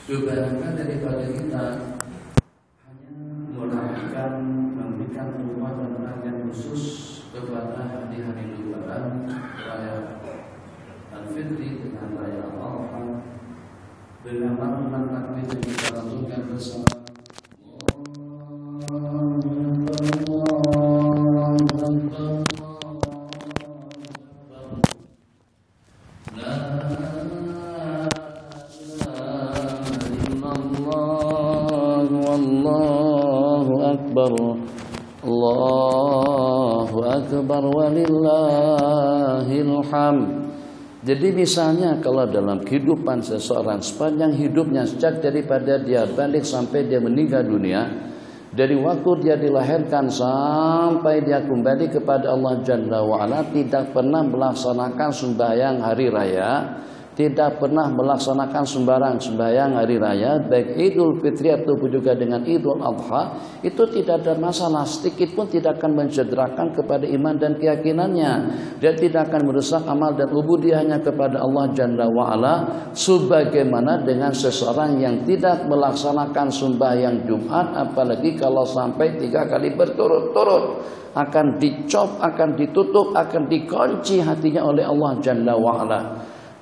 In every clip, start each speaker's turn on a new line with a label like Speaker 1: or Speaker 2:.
Speaker 1: Kebanyakan daripada kita hanya merayakan, memberikan penguatan perhatian khusus kepada hari-hari Lebaran, raya Al-Fitri dengan raya Al-Adha, dengan malam takbir yang kita lakukan bersama. Allahu Akbar walillahil hamd. Jadi misalnya kalau dalam kehidupan seseorang sepanjang hidupnya, sejak daripada dia balik sampai dia meninggal dunia, dari waktu dia dilahirkan sampai dia kembali kepada Allah Jalla wa'ala, tidak pernah melaksanakan sembahyang hari raya, tidak pernah melaksanakan sembahyang hari raya, baik Idul Fitri ataupun juga dengan Idul Adha, itu tidak ada masalah, sedikit pun tidak akan mencederakan kepada iman dan keyakinannya. Dia tidak akan merusak amal dan ubudiyahnya kepada Allah Jalla wa'ala, sebagaimana dengan seseorang yang tidak melaksanakan sembahyang Jumat, apalagi kalau sampai 3 kali berturut-turut, akan dicop, akan ditutup, akan dikunci hatinya oleh Allah Jalla wa'ala.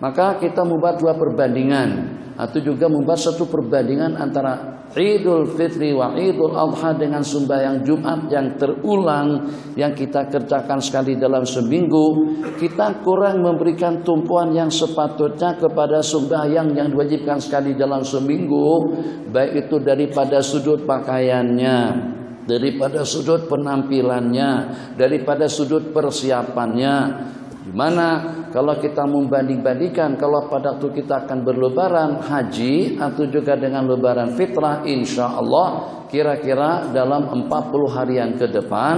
Speaker 1: Maka kita membuat 2 perbandingan, atau juga membuat 1 perbandingan antara Idul Fitri wa Idul Adha dengan sembahyang Jumat yang terulang yang kita kerjakan sekali dalam seminggu. Kita kurang memberikan tumpuan yang sepatutnya kepada sembahyang yang diwajibkan sekali dalam seminggu, baik itu daripada sudut pakaiannya, daripada sudut penampilannya, daripada sudut persiapannya. Dimana kalau kita membanding-bandingkan, kalau pada waktu kita akan berlebaran haji atau juga dengan lebaran fitrah, insya Allah kira-kira dalam 40 harian ke depan,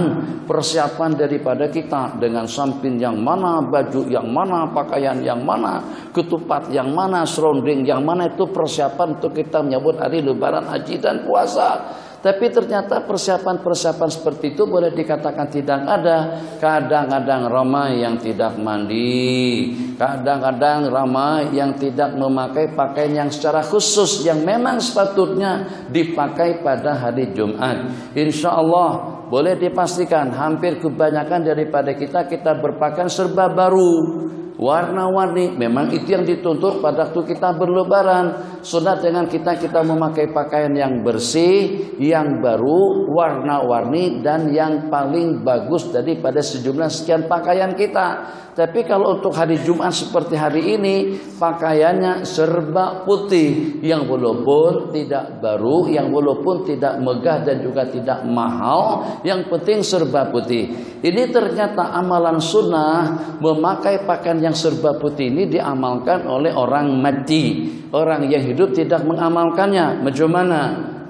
Speaker 1: persiapan daripada kita dengan samping yang mana, baju yang mana, pakaian yang mana, ketupat yang mana, serunding yang mana, itu persiapan untuk kita menyambut hari lebaran haji dan puasa. Tapi ternyata persiapan-persiapan seperti itu boleh dikatakan tidak ada. Kadang-kadang ramai yang tidak mandi, kadang-kadang ramai yang tidak memakai pakaian yang secara khusus yang memang sepatutnya dipakai pada hari Jumat. Insya Allah boleh dipastikan hampir kebanyakan daripada kita berpakaian serba baru, warna-warni. Memang itu yang dituntut pada waktu kita berlebaran. Sunat dengan kita memakai pakaian yang bersih, yang baru, warna-warni, dan yang paling bagus daripada sejumlah sekian pakaian kita. Tapi kalau untuk hari Jumat seperti hari ini, pakaiannya serba putih, yang walaupun tidak baru, yang walaupun tidak megah dan juga tidak mahal, yang penting serba putih. Ini ternyata amalan sunnah, memakai pakaian yang serba putih ini diamalkan oleh orang mati. Orang yang hidup tidak mengamalkannya. Bagaimana?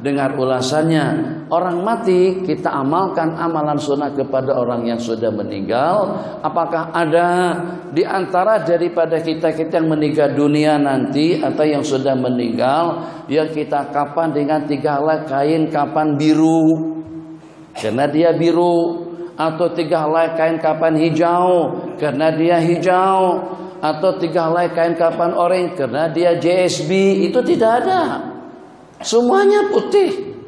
Speaker 1: dengar ulasannya. Orang mati kita amalkan amalan sunnah kepada orang yang sudah meninggal. Apakah ada di antara daripada kita yang meninggal dunia nanti atau yang sudah meninggal yang kita kapan dengan 3 helai kain kapan biru karena dia biru, atau 3 helai kain kapan hijau karena dia hijau, atau 3 helai kain kapan oranye karena dia JSB? Itu tidak ada. Semuanya putih.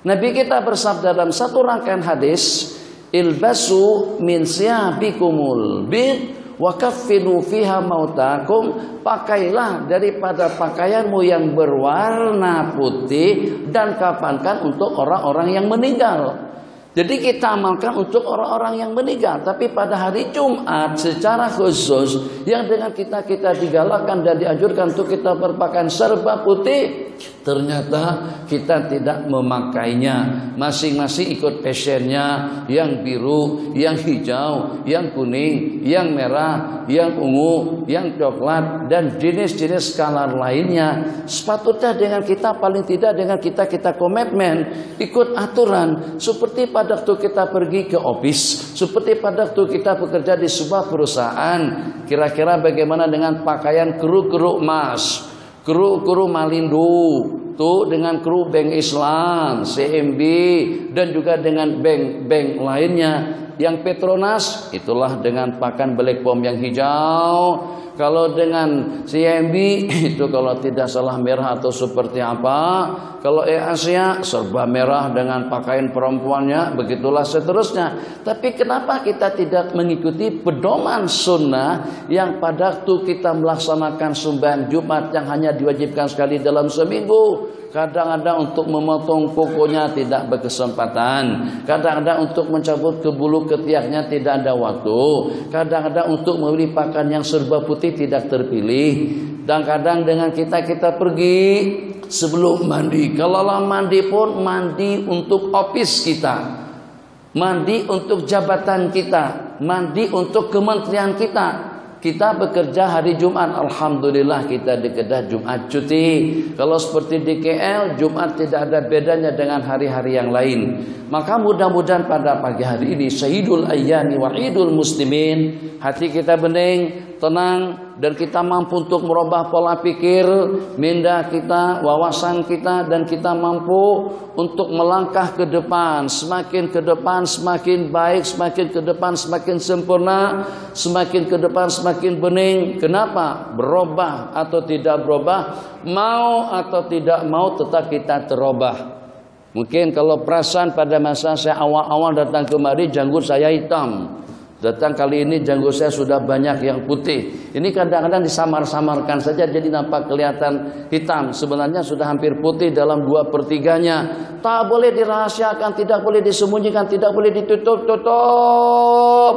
Speaker 1: Nabi kita bersabda dalam satu rangkaian hadis, ilbasu min siyabikumul bid wa kaffinu fiha mautakum. Pakailah daripada pakaianmu yang berwarna putih dan kafankan untuk orang-orang yang meninggal. Jadi kita amalkan untuk orang-orang yang meninggal. Tapi pada hari Jumat secara khusus yang dengan kita digalakkan dan dianjurkan untuk kita berpakaian serba putih, ternyata kita tidak memakainya. Masing-masing ikut fashionnya, yang biru, yang hijau, yang kuning, yang merah, yang ungu, yang coklat, dan jenis-jenis color lainnya. Sepatutnya dengan kita paling tidak dengan kita komitmen ikut aturan seperti pada waktu kita pergi ke office, seperti pada waktu kita bekerja di sebuah perusahaan. Kira-kira bagaimana dengan pakaian kru emas, kru Malindo, tuh dengan kru Bank Islam, CMB, dan juga dengan bank lainnya. Yang Petronas itulah dengan pakaian black bomb yang hijau. Kalau dengan CMB itu kalau tidak salah merah atau seperti apa. Kalau Asia serba merah dengan pakaian perempuannya, begitulah seterusnya. Tapi kenapa kita tidak mengikuti pedoman sunnah yang pada waktu kita melaksanakan sembahyang Jumat yang hanya diwajibkan sekali dalam seminggu? Kadang-kadang untuk memotong kukunya tidak berkesempatan. Kadang-kadang untuk mencabut ke bulu ketiaknya tidak ada waktu. Kadang-kadang untuk membeli pakaian yang serba putih tidak terpilih. Dan kadang dengan kita pergi sebelum mandi. Kalau mandi pun mandi untuk office kita, mandi untuk jabatan kita, mandi untuk kementerian kita. Kita bekerja hari Jumat, alhamdulillah kita di Kedah Jumat cuti. Kalau seperti di KL, Jumat tidak ada bedanya dengan hari-hari yang lain. Maka mudah-mudahan pada pagi hari ini Sayyidul Ayyami wa Idul Muslimin, hati kita bening, tenang, dan kita mampu untuk merubah pola pikir, minda kita, wawasan kita, dan kita mampu untuk melangkah ke depan. Semakin ke depan semakin baik, semakin ke depan semakin sempurna, semakin ke depan semakin bening. Kenapa? Berubah atau tidak berubah, mau atau tidak mau, tetap kita terubah. Mungkin kalau perasaan pada masa saya awal-awal datang kemari janggut saya hitam. Datang kali ini janggut saya sudah banyak yang putih. Ini kadang-kadang disamar-samarkan saja jadi nampak kelihatan hitam. Sebenarnya sudah hampir putih dalam 2/3-nya. Tak boleh dirahasiakan, tidak boleh disembunyikan, tidak boleh ditutup-tutup.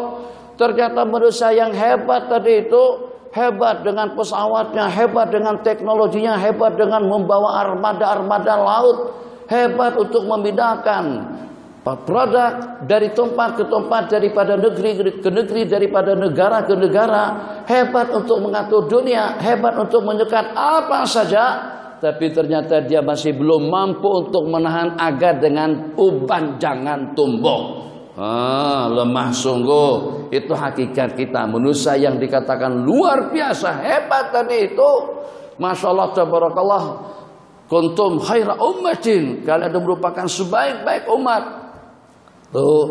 Speaker 1: Ternyata manusia yang hebat tadi itu hebat dengan pesawatnya, hebat dengan teknologinya, hebat dengan membawa armada-armada laut, hebat untuk memindahkan produk dari tempat ke tempat, daripada negeri ke negeri, daripada negara ke negara, hebat untuk mengatur dunia, hebat untuk menyekat apa saja. Tapi ternyata dia masih belum mampu untuk menahan agar dengan uban jangan tumbuh. Lemah sungguh. Itu hakikat kita, manusia yang dikatakan luar biasa hebat tadi itu. Masya Allah, tabarakallah. Kuntum khaira ummatin, kalian merupakan sebaik-baik umat. Tuh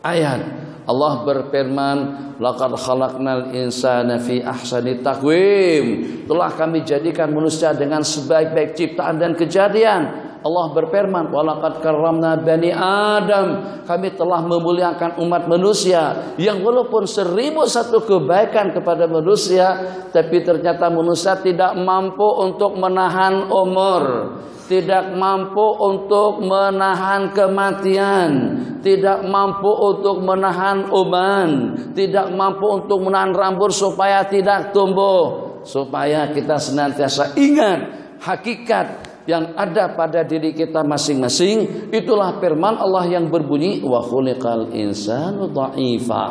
Speaker 1: ayat Allah berfirman, laqad khalaqnal insana fi ahsani taqwim. Telah kami jadikan manusia dengan sebaik-baik ciptaan dan kejadian. Allah berfirman, walaqad karramna bani Adam. Kami telah memuliakan umat manusia yang walaupun 1001 kebaikan kepada manusia, tapi ternyata manusia tidak mampu untuk menahan umur, tidak mampu untuk menahan kematian, tidak mampu untuk menahan uban, tidak mampu untuk menahan rambut supaya tidak tumbuh. Supaya kita senantiasa ingat hakikat yang ada pada diri kita masing-masing. Itulah firman Allah yang berbunyi, wa khuliqal insanu dha'ifa.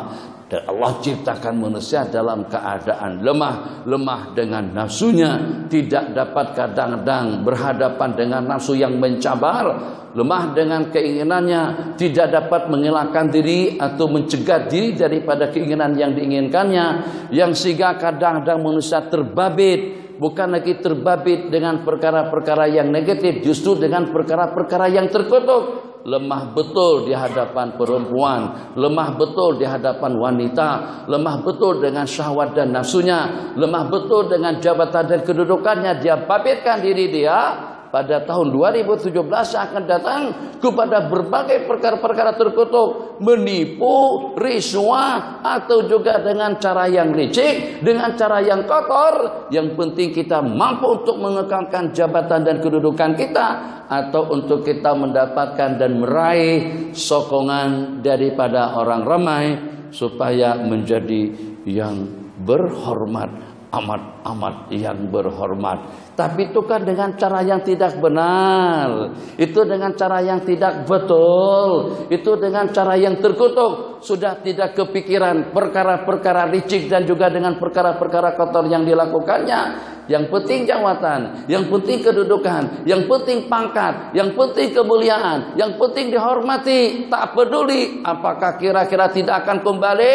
Speaker 1: Dan Allah ciptakan manusia dalam keadaan lemah dengan nafsunya, tidak dapat kadang-kadang berhadapan dengan nafsu yang mencabar, lemah dengan keinginannya, tidak dapat mengelakkan diri atau mencegah diri daripada keinginan yang diinginkannya, yang sehingga kadang-kadang manusia terbabit. Bukan lagi terbabit dengan perkara-perkara yang negatif, justru dengan perkara-perkara yang terkutuk. Lemah betul di hadapan perempuan, lemah betul di hadapan wanita, lemah betul dengan syahwat dan nafsunya, lemah betul dengan jabatan dan kedudukannya. Dia babitkan diri dia pada tahun 2017 yang akan datang kepada berbagai perkara-perkara terkutuk, menipu, risuah, atau juga dengan cara yang licik, dengan cara yang kotor. Yang penting kita mampu untuk mengekalkan jabatan dan kedudukan kita, atau untuk kita mendapatkan dan meraih sokongan daripada orang ramai supaya menjadi yang berhormat, amat yang berhormat. Tapi itu kan dengan cara yang tidak benar, itu dengan cara yang tidak betul, itu dengan cara yang terkutuk. Sudah tidak kepikiran perkara-perkara licik dan juga dengan perkara-perkara kotor yang dilakukannya. Yang penting jawatan, yang penting kedudukan, yang penting pangkat, yang penting kemuliaan, yang penting dihormati. Tak peduli apakah kira-kira tidak akan kembali,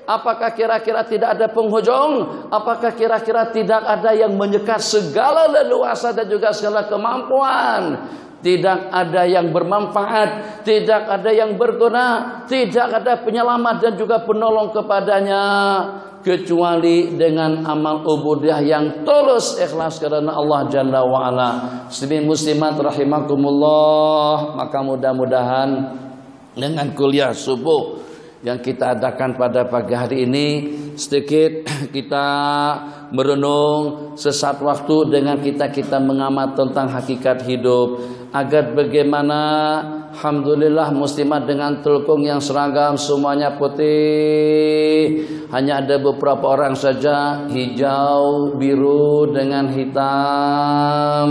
Speaker 1: apakah kira-kira tidak ada penghujung, apakah kira-kira tidak ada yang menyekat segala leluasa dan juga segala kemampuan. Tidak ada yang bermanfaat, tidak ada yang berguna, tidak ada penyelamat dan juga penolong kepadanya, kecuali dengan amal ubudiyah yang tulus ikhlas karena Allah Jalla wa'ala. Muslimin muslimat rahimakumullah. Maka mudah-mudahan dengan kuliah subuh yang kita adakan pada pagi hari ini, sedikit kita merenung sesaat waktu dengan kita mengamat tentang hakikat hidup, agar bagaimana alhamdulillah muslimat dengan telkung yang seragam semuanya putih, hanya ada beberapa orang saja hijau, biru dengan hitam,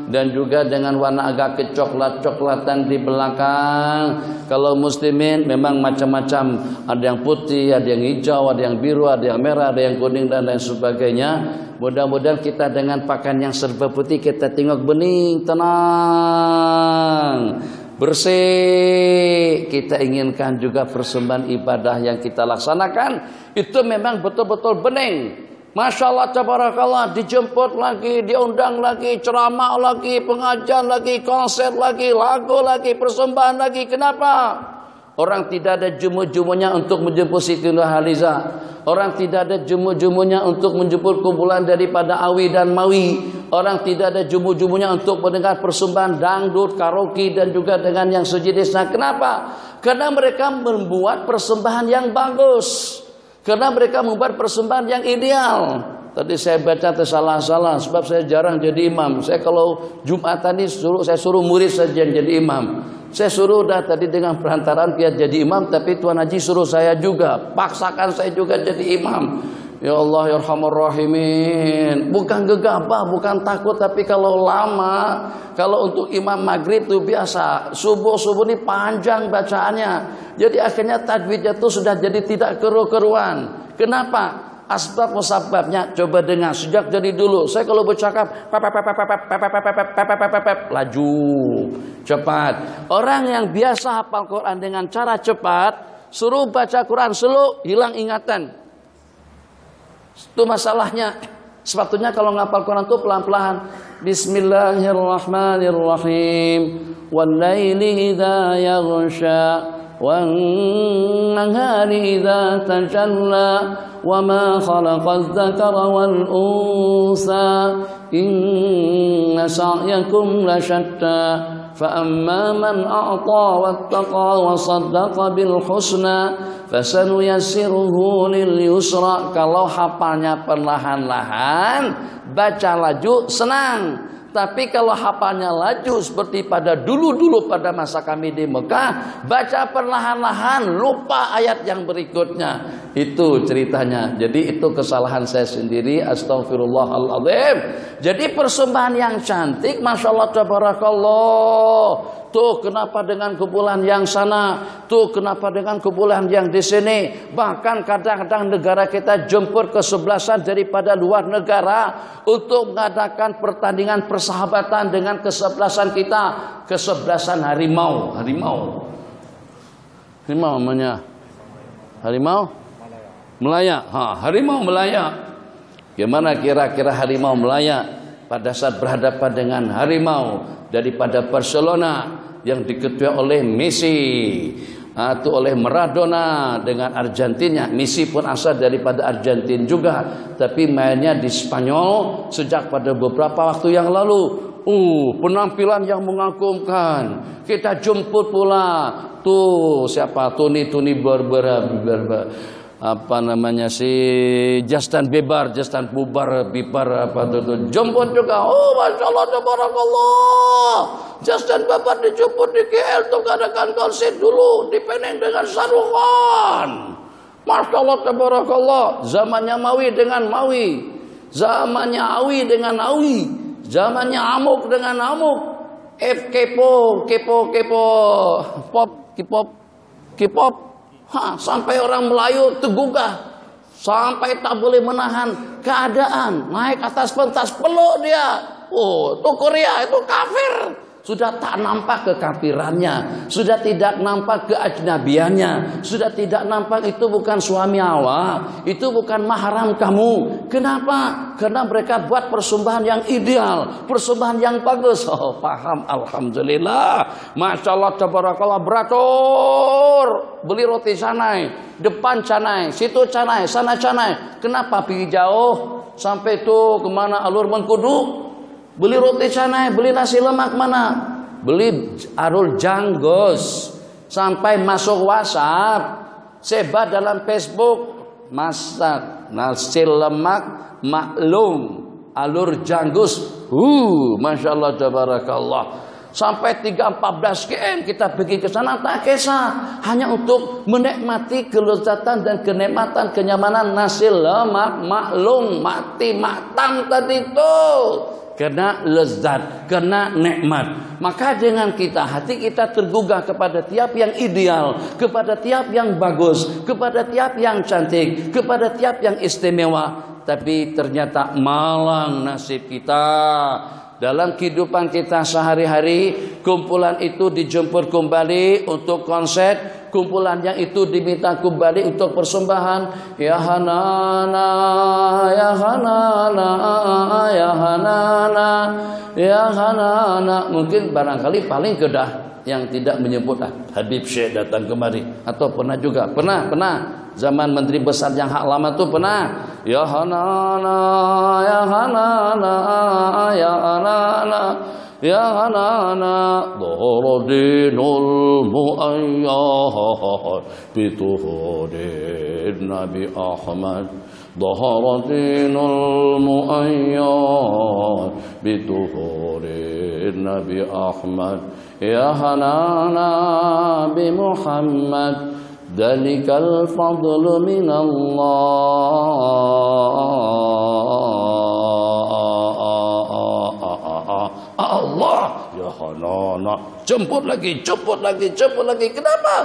Speaker 1: dan juga dengan warna agak kecoklat-coklatan di belakang. Kalau muslimin memang macam-macam, ada yang putih, ada yang hijau, ada yang biru, ada yang merah, ada yang kuning dan lain sebagainya. Mudah-mudahan kita dengan pakaian yang serba putih, kita tengok bening, tenang, bersih. Kita inginkan juga persembahan ibadah yang kita laksanakan itu memang betul-betul bening. Masya Allah, tabarakallah, dijemput lagi, diundang lagi, ceramah lagi, pengajian lagi, konser lagi, lagu lagi, persembahan lagi. Kenapa? Orang tidak ada jemu-jemunya untuk menjemput Siti Nurhaliza. Orang tidak ada jemu-jemunya untuk menjemput kumpulan daripada Awi dan Mawi. Orang tidak ada jemu-jemunya untuk mendengar persembahan dangdut, karaoke dan juga dengan yang sejenisnya. Kenapa? Karena mereka membuat persembahan yang bagus. Karena mereka membuat persembahan yang ideal. Tadi saya baca tersalah-salah sebab saya jarang jadi imam. Saya kalau Jumatan ini saya suruh murid saja yang jadi imam. Saya suruh dah tadi dengan perantaraan dia jadi imam, tapi Tuan Haji suruh saya juga, paksakan saya juga jadi imam. Ya Allah ya Arhamar Rahimin. Bukan gegabah, bukan takut, tapi kalau lama, kalau untuk imam maghrib itu biasa, subuh ini panjang bacaannya. Jadi akhirnya tajwidnya itu sudah jadi tidak keru-keruan. Kenapa? Asbab musababnya coba dengar sejak dari dulu. Saya kalau bercakap laju, cepat. Orang yang biasa hafal Quran dengan cara cepat, suruh baca Quran slow, hilang ingatan. Itu masalahnya. Sepatutnya kalau ngapal Quran itu pelan-pelan. Bismillahirrahmanirrahim. Wal-laili idza yaghsha وَالنَّهَارِ إِذَا تَجَلَّى وَمَا خَلَقَ الذَّكَرَ وَالْأُنثَى إِنَّ سَعْيَكُمْ لَشَتَّى فَأَمَّا مَنْ أَعْطَى وَاتَّقَى وَصَدَّقَ بِالْحُسْنَى فَسَنُيَسِّرُهُ لِلْيُسْرَى. Kalau hafalnya perlahan-lahan, baca laju, senang. Tapi kalau hafalnya laju seperti pada dulu-dulu pada masa kami di Mekah, baca perlahan-lahan, lupa ayat yang berikutnya. Itu ceritanya. Jadi itu kesalahan saya sendiri. Astaghfirullahaladzim. Jadi persembahan yang cantik, Masya Allah, tabarakallah, tuh kenapa dengan kumpulan yang sana, tuh kenapa dengan kumpulan yang di sini. Bahkan kadang-kadang negara kita jemput kesebelasan daripada luar negara untuk mengadakan pertandingan persahabatan dengan kesebelasan kita, kesebelasan harimau namanya. Harimau Melaya. Harimau Melaya. Gimana kira-kira harimau Melaya pada saat berhadapan dengan harimau daripada Barcelona yang diketuai oleh Messi atau oleh Maradona dengan Argentina. Messi pun asal daripada Argentina juga, tapi mainnya di Spanyol sejak pada beberapa waktu yang lalu. Penampilan yang mengagumkan. Kita jemput pula tuh siapa? Tuni apa namanya si Justin Bieber apa tuh jemput juga. Masya Allah tabarakallah, Justin Bieber dijemput di KL untuk adakan konser dulu di Penang dengan Saruhan. Masya Allah tabarakallah, zamannya Mawi dengan Mawi, zamannya Awi dengan Awi, zamannya Amuk dengan Amuk, K-pop, sampai orang Melayu tergugah, sampai tak boleh menahan keadaan, naik atas pentas peluk dia. Itu Korea, itu kafir. Sudah tak nampak kekafirannya, sudah tidak nampak keajnabiannya, sudah tidak nampak itu bukan suami awak, itu bukan mahram kamu. Kenapa? Karena mereka buat persembahan yang ideal, persembahan yang bagus. Paham, alhamdulillah. Masya Allah tabarakallah. Beratur, beli roti canai, depan canai, situ canai, sana canai. Kenapa pergi jauh sampai itu kemana alur Mengkudu? Beli roti canai, beli nasi lemak mana? Beli Arul Janggus. Sampai masuk WhatsApp, sebar dalam Facebook, masak nasi lemak maklum Alur Janggus. Masya Allah tabarakallah. Sampai 3-14 km kita pergi ke sana tak kisah, hanya untuk menikmati kelezatan dan kenikmatan kenyamanan nasi lemak maklum mati matam tadi itu. Kena lezat, kena nikmat. Maka dengan kita, hati kita tergugah kepada tiap yang ideal, kepada tiap yang bagus, kepada tiap yang cantik, kepada tiap yang istimewa. Tapi ternyata malang nasib kita. Dalam kehidupan kita sehari-hari, kumpulan itu dijemput kembali untuk konser, kumpulan yang itu diminta kembali untuk persembahan. Ya Hanana, ya Hanana, ya Hanana, ya Hanana. Mungkin barangkali paling kedah yang tidak menyebut Habib Syekh datang kemari. Atau pernah juga, pernah. Zaman menteri besar yang hak lama itu pernah. Ya Hanana, ya Hanana, ya Hanana, ya Hanana. Dharadinul mu'ayyad bituhudin Nabi Ahmad. Dharadinul mu'ayyad bituhudin Nabi Ahmad. Ya Hanana bi Muhammad. Dalikal fadlu minallah. Allah ya Hanana. Jemput lagi. Kenapa?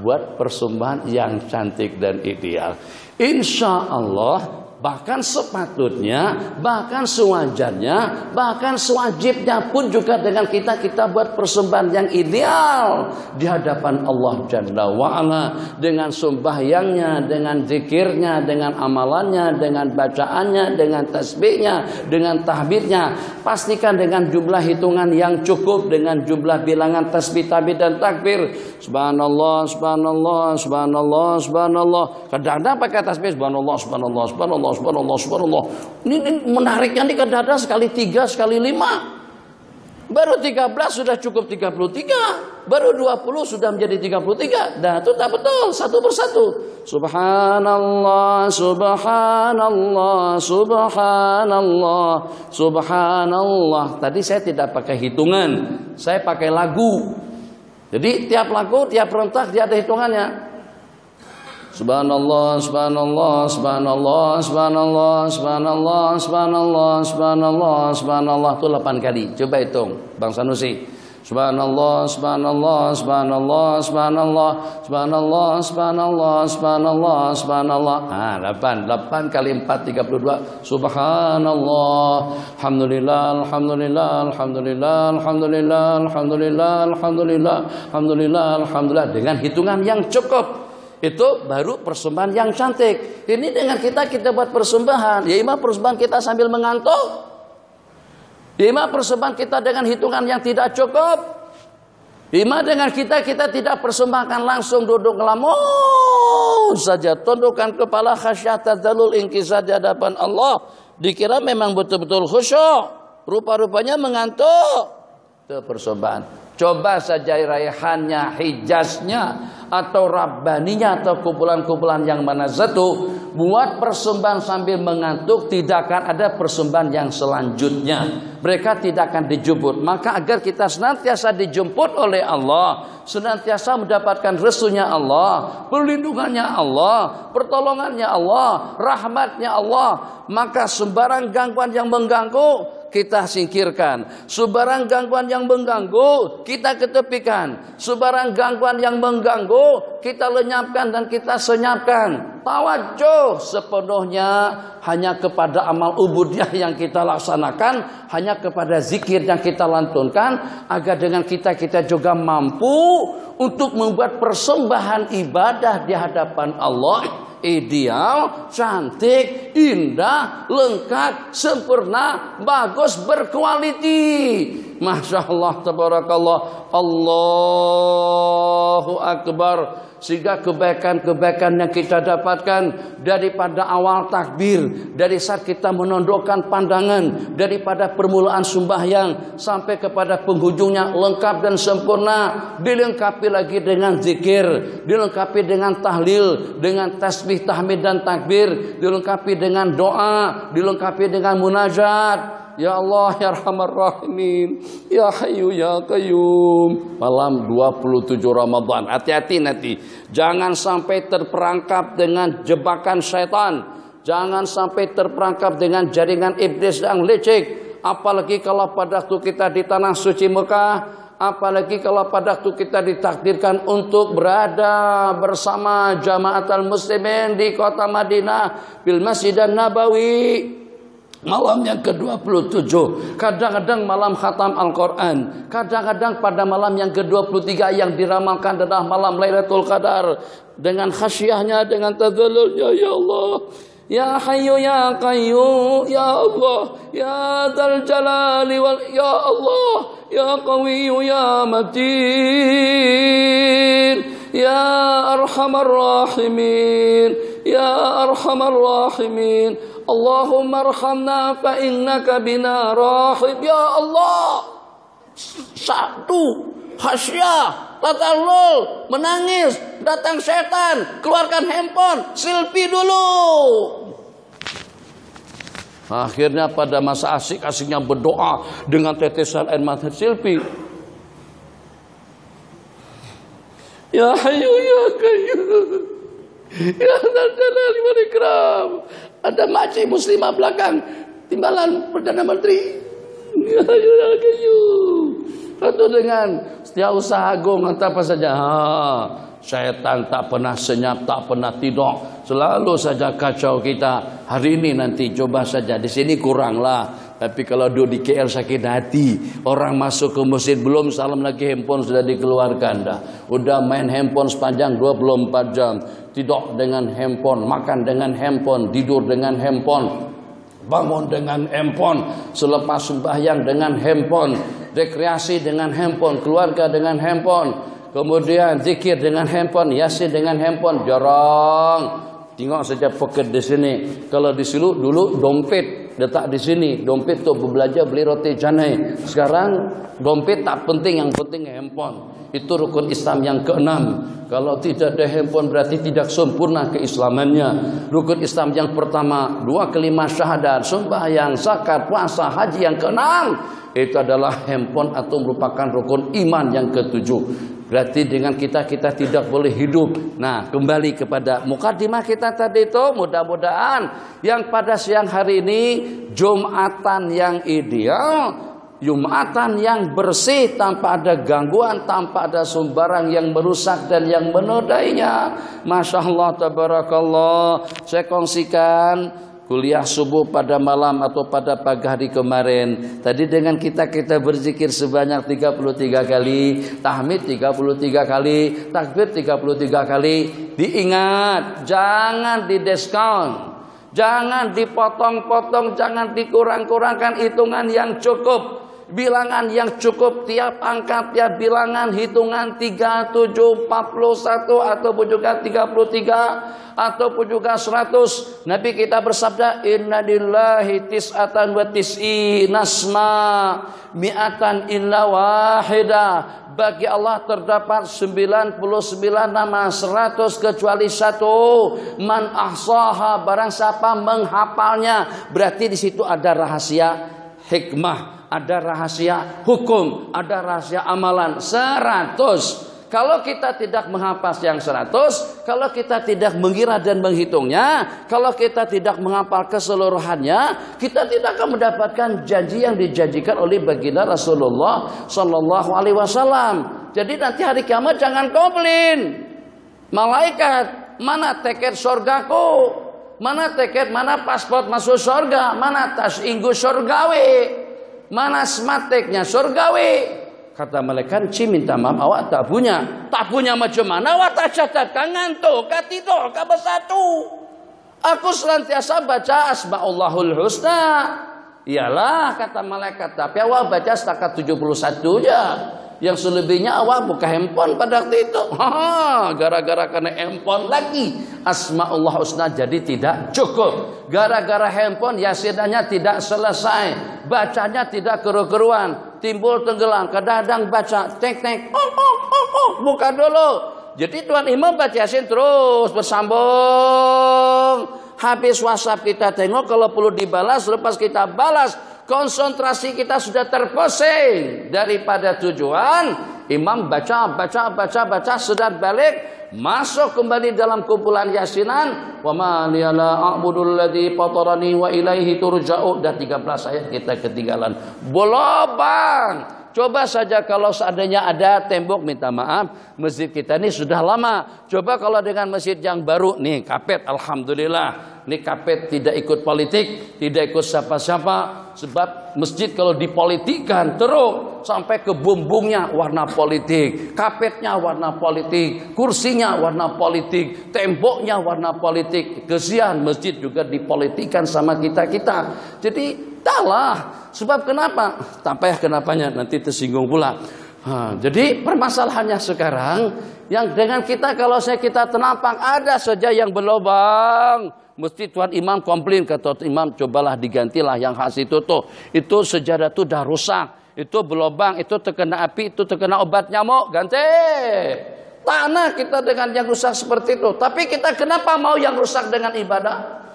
Speaker 1: Buat persembahan yang cantik dan ideal. Insya Allah, bahkan sepatutnya, bahkan sewajarnya, bahkan sewajibnya pun juga dengan kita buat persembahan yang ideal di hadapan Allah Jalla wa'ala, dengan sembahyangnya, dengan zikirnya, dengan amalannya, dengan bacaannya, dengan tasbihnya, dengan tahmidnya. Pastikan dengan jumlah hitungan yang cukup, dengan jumlah bilangan tasbih, tahmid dan takbir. Subhanallah, subhanallah, subhanallah, subhanallah. Kadang-kadang pakai tasbih subhanallah, subhanallah, subhanallah, subhanallah. Ini menariknya nih kadang-kadang sekali 3, sekali 5. Baru 13 sudah cukup 33. Baru 20 sudah menjadi 33. Nah itu tak betul, satu persatu. Subhanallah, subhanallah, subhanallah, subhanallah. Tadi saya tidak pakai hitungan, saya pakai lagu. Jadi tiap lagu, tiap rentak dia ada hitungannya. Subhanallah, subhanallah, subhanallah, subhanallah, subhanallah, subhanallah, subhanallah, subhanallah itu 8 kali. Coba hitung, Bang Sanusi. Subhanallah, subhanallah, subhanallah, subhanallah, subhanallah, subhanallah, subhanallah, subhanallah. 8 kali 4 32. Subhanallah, alhamdulillah, alhamdulillah, alhamdulillah, alhamdulillah, alhamdulillah, alhamdulillah, alhamdulillah, alhamdulillah, dengan hitungan yang cukup. Itu baru persembahan yang cantik. Ini dengan kita buat persembahan. Ya imam persembahan kita sambil mengantuk. Ima persembahan kita dengan hitungan yang tidak cukup. Ima dengan kita tidak persembahkan langsung duduk ngelamun saja, tundukkan kepala khasyat tadzallul inkisar di hadapan Allah. Dikira memang betul-betul khusyuk, rupa-rupanya mengantuk. Itu persembahan. Coba saja raihannya, hijaznya, atau rabbaninya, atau kumpulan-kumpulan yang mana satu buat persembahan sambil mengantuk, tidak akan ada persembahan yang selanjutnya. Mereka tidak akan dijemput. Maka agar kita senantiasa dijemput oleh Allah, senantiasa mendapatkan restunya Allah, perlindungannya Allah, pertolongannya Allah, rahmatnya Allah, maka sembarang gangguan yang mengganggu kita singkirkan. Sembarang gangguan yang mengganggu kita ketepikan. Sembarang gangguan yang mengganggu kita lenyapkan dan kita senyapkan. Tawajuh sepenuhnya hanya kepada amal ubudiyah yang kita laksanakan, hanya kepada zikir yang kita lantunkan, agar dengan kita juga mampu untuk membuat persembahan ibadah di hadapan Allah ideal, cantik, indah, lengkap, sempurna, bagus, berkualiti. Masya Allah, tabarakallah, Allahu Akbar. Sehingga kebaikan-kebaikan yang kita dapatkan daripada awal takbir, dari saat kita menundukkan pandangan, daripada permulaan sembahyang sampai kepada penghujungnya lengkap dan sempurna, dilengkapi lagi dengan zikir, dilengkapi dengan tahlil, dengan tasbih, tahmid dan takbir, dilengkapi dengan doa, dilengkapi dengan munajat. Ya Allah, ya Arhamar Rahimin, ya Hayyu ya Qayyum. Malam 27 Ramadan, hati-hati nanti. Jangan sampai terperangkap dengan jebakan syaitan. Jangan sampai terperangkap dengan jaringan iblis yang licik. Apalagi kalau pada waktu kita di tanah suci Mekah, apalagi kalau pada waktu kita ditakdirkan untuk berada bersama jamaatul muslimin di kota Madinah, bil Masjid Nabawi. Malam yang ke-27, kadang-kadang malam khatam Al-Quran, kadang-kadang pada malam yang ke-23 yang diramalkan adalah malam Lailatul Qadar. Dengan khasyahnya, dengan tadzallulnya, ya Allah, ya Hayyu ya Qayyum, ya Allah, ya Dzal Jalali wal, ya Allah, ya Qawiyyu ya Matin, ya Arhamar Rahimin, ya Arhamar Rahimin. Allahumma arhamna fa innaka bina rahim. Ya Allah. Satu, khasyah, tadzallul, menangis, datang setan, keluarkan handphone, selfie dulu. Akhirnya pada masa asik-asiknya berdoa dengan tetesan air mata, selfie. Ya Hayyu ya Qayyum, ya Dzal Jalali wal Ikram. Ada makcik muslimah belakang, timbalan Perdana Menteri. Ya Hayyu ya Qayyum. Atau dengan Setiausaha Agung atau apa saja. Syaitan tak pernah senyap, tak pernah tidur, selalu saja kacau kita. Hari ini nanti coba saja, di sini kuranglah. Tapi kalau duduk di KL sakit hati. Orang masuk ke masjid belum salam lagi handphone sudah dikeluarkan dah. Udah main handphone sepanjang 24 jam. Tidur dengan handphone, makan dengan handphone, tidur dengan handphone, bangun dengan handphone, selepas sembahyang dengan handphone, rekreasi dengan handphone, keluarga dengan handphone, kemudian zikir dengan handphone, yasin dengan handphone. Jarang. Tengok saja poket di sini. Kalau di situ dulu dompet letak di sini. Dompet tu berbelanja beli roti canai. Sekarang dompet tak penting, yang penting handphone. Itu rukun Islam yang ke-6. Kalau tidak ada handphone berarti tidak sempurna keislamannya. Rukun Islam yang pertama, 2 kalimat syahadat, sembahyang, zakat, puasa, haji. Yang ke-6 itu adalah handphone atau merupakan rukun iman yang ke-7. Berarti dengan kita tidak boleh hidup. Nah, kembali kepada mukadimah kita tadi itu, mudah-mudahan yang pada siang hari ini Jumatan yang ideal Jumatan yang bersih tanpa ada gangguan, tanpa ada sembarang yang merusak dan yang menodainya. Masya Allah, tabarakallah. Saya kongsikan kuliah subuh pada malam atau pada pagi hari kemarin. Tadi dengan kita berzikir sebanyak 33 kali, tahmid 33 kali, takbir 33 kali. Diingat, jangan didiskon, jangan dipotong-potong, jangan dikurang-kurangkan hitungan yang cukup. Bilangan yang cukup tiap angka, tiap bilangan, hitungan 37, 41 ataupun juga 33 ataupun juga 100. Nabi kita bersabda, inna lillahi tis'atan wa tis'ina asma mi'atan illa wahidah. Bagi Allah terdapat 99 nama, 100 kecuali satu. Man ahsaha, barang siapa menghafalnya, berarti di situ ada rahasia hikmah, ada rahasia hukum, ada rahasia amalan 100. Kalau kita tidak menghafal yang 100, kalau kita tidak mengira dan menghitungnya, kalau kita tidak menghafal keseluruhannya, kita tidak akan mendapatkan janji yang dijanjikan oleh baginda Rasulullah Sallallahu Alaihi Wasallam. Jadi nanti hari kiamat jangan komplain, malaikat, mana tiket surgaku? Mana tiket, mana paspor masuk surga, mana tas inggu surgawi, mana smateknya surgawi. Kata malaikat, minta maaf, awak tak punya macam mana? Awak tak catatkan ngantuk, kat tidur, kat bersatu. Aku senantiasa baca asma'ullahul husna. Iyalah, kata malaikat, tapi awak baca setakat 71 aja. Yang selebihnya awak buka handphone pada waktu itu. Gara-gara kena handphone lagi asma'ullah husna jadi tidak cukup. Gara-gara handphone yasinannya tidak selesai, bacanya tidak keru-keruan, timbul tenggelam. Kadang-kadang baca tek-tek, buka dulu. Jadi tuan imam baca yasin terus bersambung. Habis WhatsApp kita tengok, kalau perlu dibalas, lepas kita balas. Konsentrasi kita sudah terpusing daripada tujuan. Imam baca, sedar balik, masuk kembali dalam kumpulan yasinan. Wa ma liyala a'budul ladzi fatarani wa ilaihi turja'un. Dan 13 ayat kita ketinggalan. Bolobang. Coba saja kalau seandainya ada tembok, minta maaf, masjid kita ini sudah lama. Coba kalau dengan masjid yang baru, nih kapet, alhamdulillah. Ini kapet tidak ikut politik, tidak ikut siapa-siapa. Sebab masjid kalau dipolitikan terus sampai ke bumbungnya warna politik, kapetnya warna politik, kursinya warna politik, temboknya warna politik. Kesian masjid juga dipolitikan sama kita-kita. Jadi entahlah sebab kenapa. Tak payah kenapanya, nanti tersinggung pula. Jadi permasalahannya sekarang yang dengan kita, kalau kita ternampang ada saja yang berlobang, mesti tuan imam komplain, kata imam cobalah digantilah yang khas itu tuh. Itu sejadah itu dah rusak, itu berlobang, itu terkena api, itu terkena obat nyamuk, ganti. Tanah kita dengan yang rusak seperti itu. Tapi kita kenapa mau yang rusak dengan ibadah?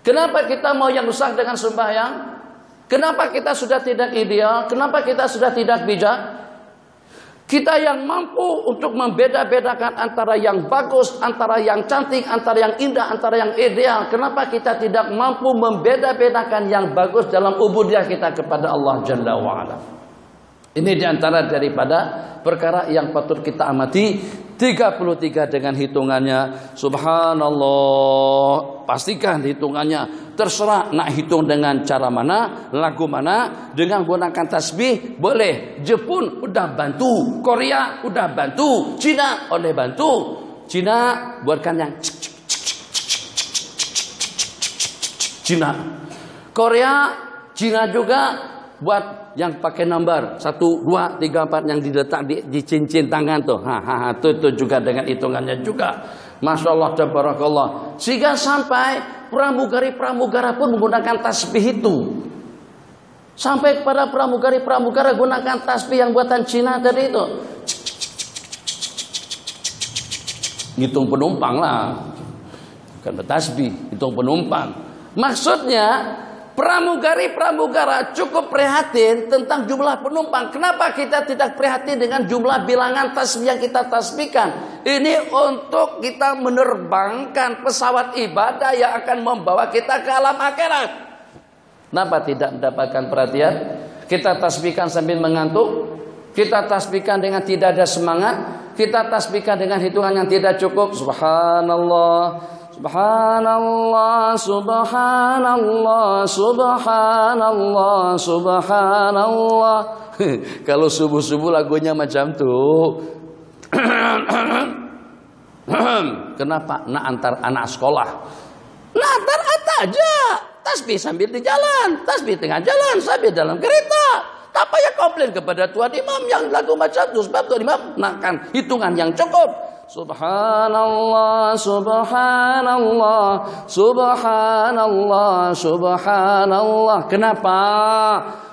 Speaker 1: Kenapa kita mau yang rusak dengan sembahyang? Kenapa kita sudah tidak ideal? Kenapa kita sudah tidak bijak? Kita yang mampu untuk membeda-bedakan antara yang bagus, antara yang cantik, antara yang indah, antara yang ideal. Kenapa kita tidak mampu membeda-bedakan yang bagus dalam ubudiyah kita kepada Allah Jalla wa'ala? Ini diantara daripada perkara yang patut kita amati. 33 dengan hitungannya. Subhanallah. Pastikan hitungannya. Terserah nak hitung dengan cara mana, lagu mana, dengan gunakan tasbih boleh. Jepun udah bantu, Korea udah bantu, Cina oleh bantu. Cina buatkan yang Cina. Korea, Cina juga buat yang pakai nomor 1, 2, 3, 4 yang diletak di cincin tangan tuh. Itu juga dengan hitungannya juga. Masya Allah, tabarakallah. Sehingga sampai pramugari-pramugara pun menggunakan tasbih itu. Sampai kepada pramugari-pramugara gunakan tasbih yang buatan Cina tadi itu. Hitung penumpang lah. Bukan tasbih, hitung penumpang. Maksudnya pramugari-pramugara cukup prihatin tentang jumlah penumpang. Kenapa kita tidak prihatin dengan jumlah bilangan tasbih yang kita tasbihkan? Ini untuk kita menerbangkan pesawat ibadah yang akan membawa kita ke alam akhirat. Kenapa tidak mendapatkan perhatian? Kita tasbihkan sambil mengantuk. Kita tasbihkan dengan tidak ada semangat. Kita tasbihkan dengan hitungan yang tidak cukup. Subhanallah, subhanallah, subhanallah, subhanallah, subhanallah. Kalau subuh-subuh lagunya macam tuh. Kenapa? Nah, antar anak sekolah. Nah, antar aja. Tasbih sambil di jalan, tasbih tengah jalan, sambil dalam kereta. Tak payah komplain kepada tuan imam yang lagu macam itu, sebab tuan imam nakan hitungan yang cukup. Subhanallah, subhanallah, subhanallah, subhanallah. Kenapa?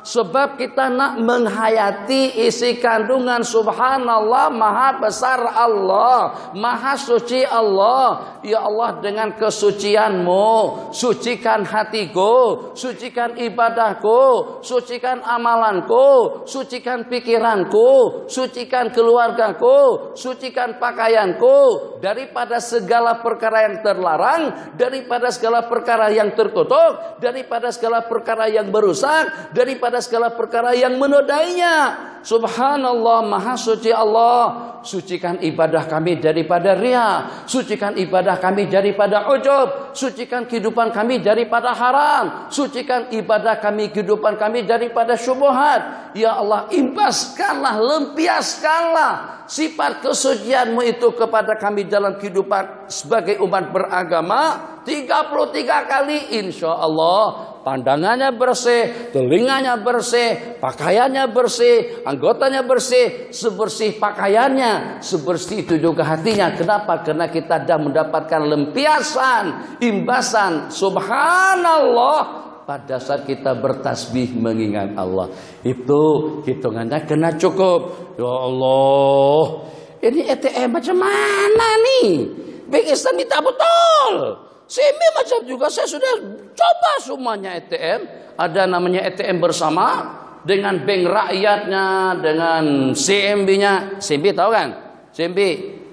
Speaker 1: Sebab kita nak menghayati isi kandungan subhanallah, maha besar Allah, maha suci Allah. Ya Allah, dengan kesucianmu, sucikan hatiku, sucikan ibadahku, sucikan amalanku, sucikan pikiranku, sucikan keluargaku, sucikan pakaianku, daripada segala perkara yang terlarang, daripada segala perkara yang terkutuk, daripada segala perkara yang berusak, daripada segala perkara yang menodainya. Subhanallah, maha suci Allah. Sucikan ibadah kami daripada ria, sucikan ibadah kami daripada ujub, sucikan kehidupan kami daripada haram, sucikan ibadah kami, kehidupan kami daripada syubhat. Ya Allah, imbaskanlah, lempiaskanlah sifat kesucianmu itu kepada kami dalam kehidupan sebagai umat beragama 33 kali, insya Allah. Pandangannya bersih, telinganya bersih, pakaiannya bersih, anggotanya bersih, sebersih pakaiannya, sebersih itu juga hatinya. Kenapa? Karena kita dah mendapatkan lempiasan, imbasan subhanallah pada saat kita bertasbih mengingat Allah. Itu hitungannya kena cukup. Ya Allah, ini ATM macam mana nih? Bank Islam minta betul. CMB macam juga, saya sudah coba semuanya ATM. Ada namanya ATM bersama dengan bank rakyatnya, dengan CMB-nya. CMB tahu kan? CMB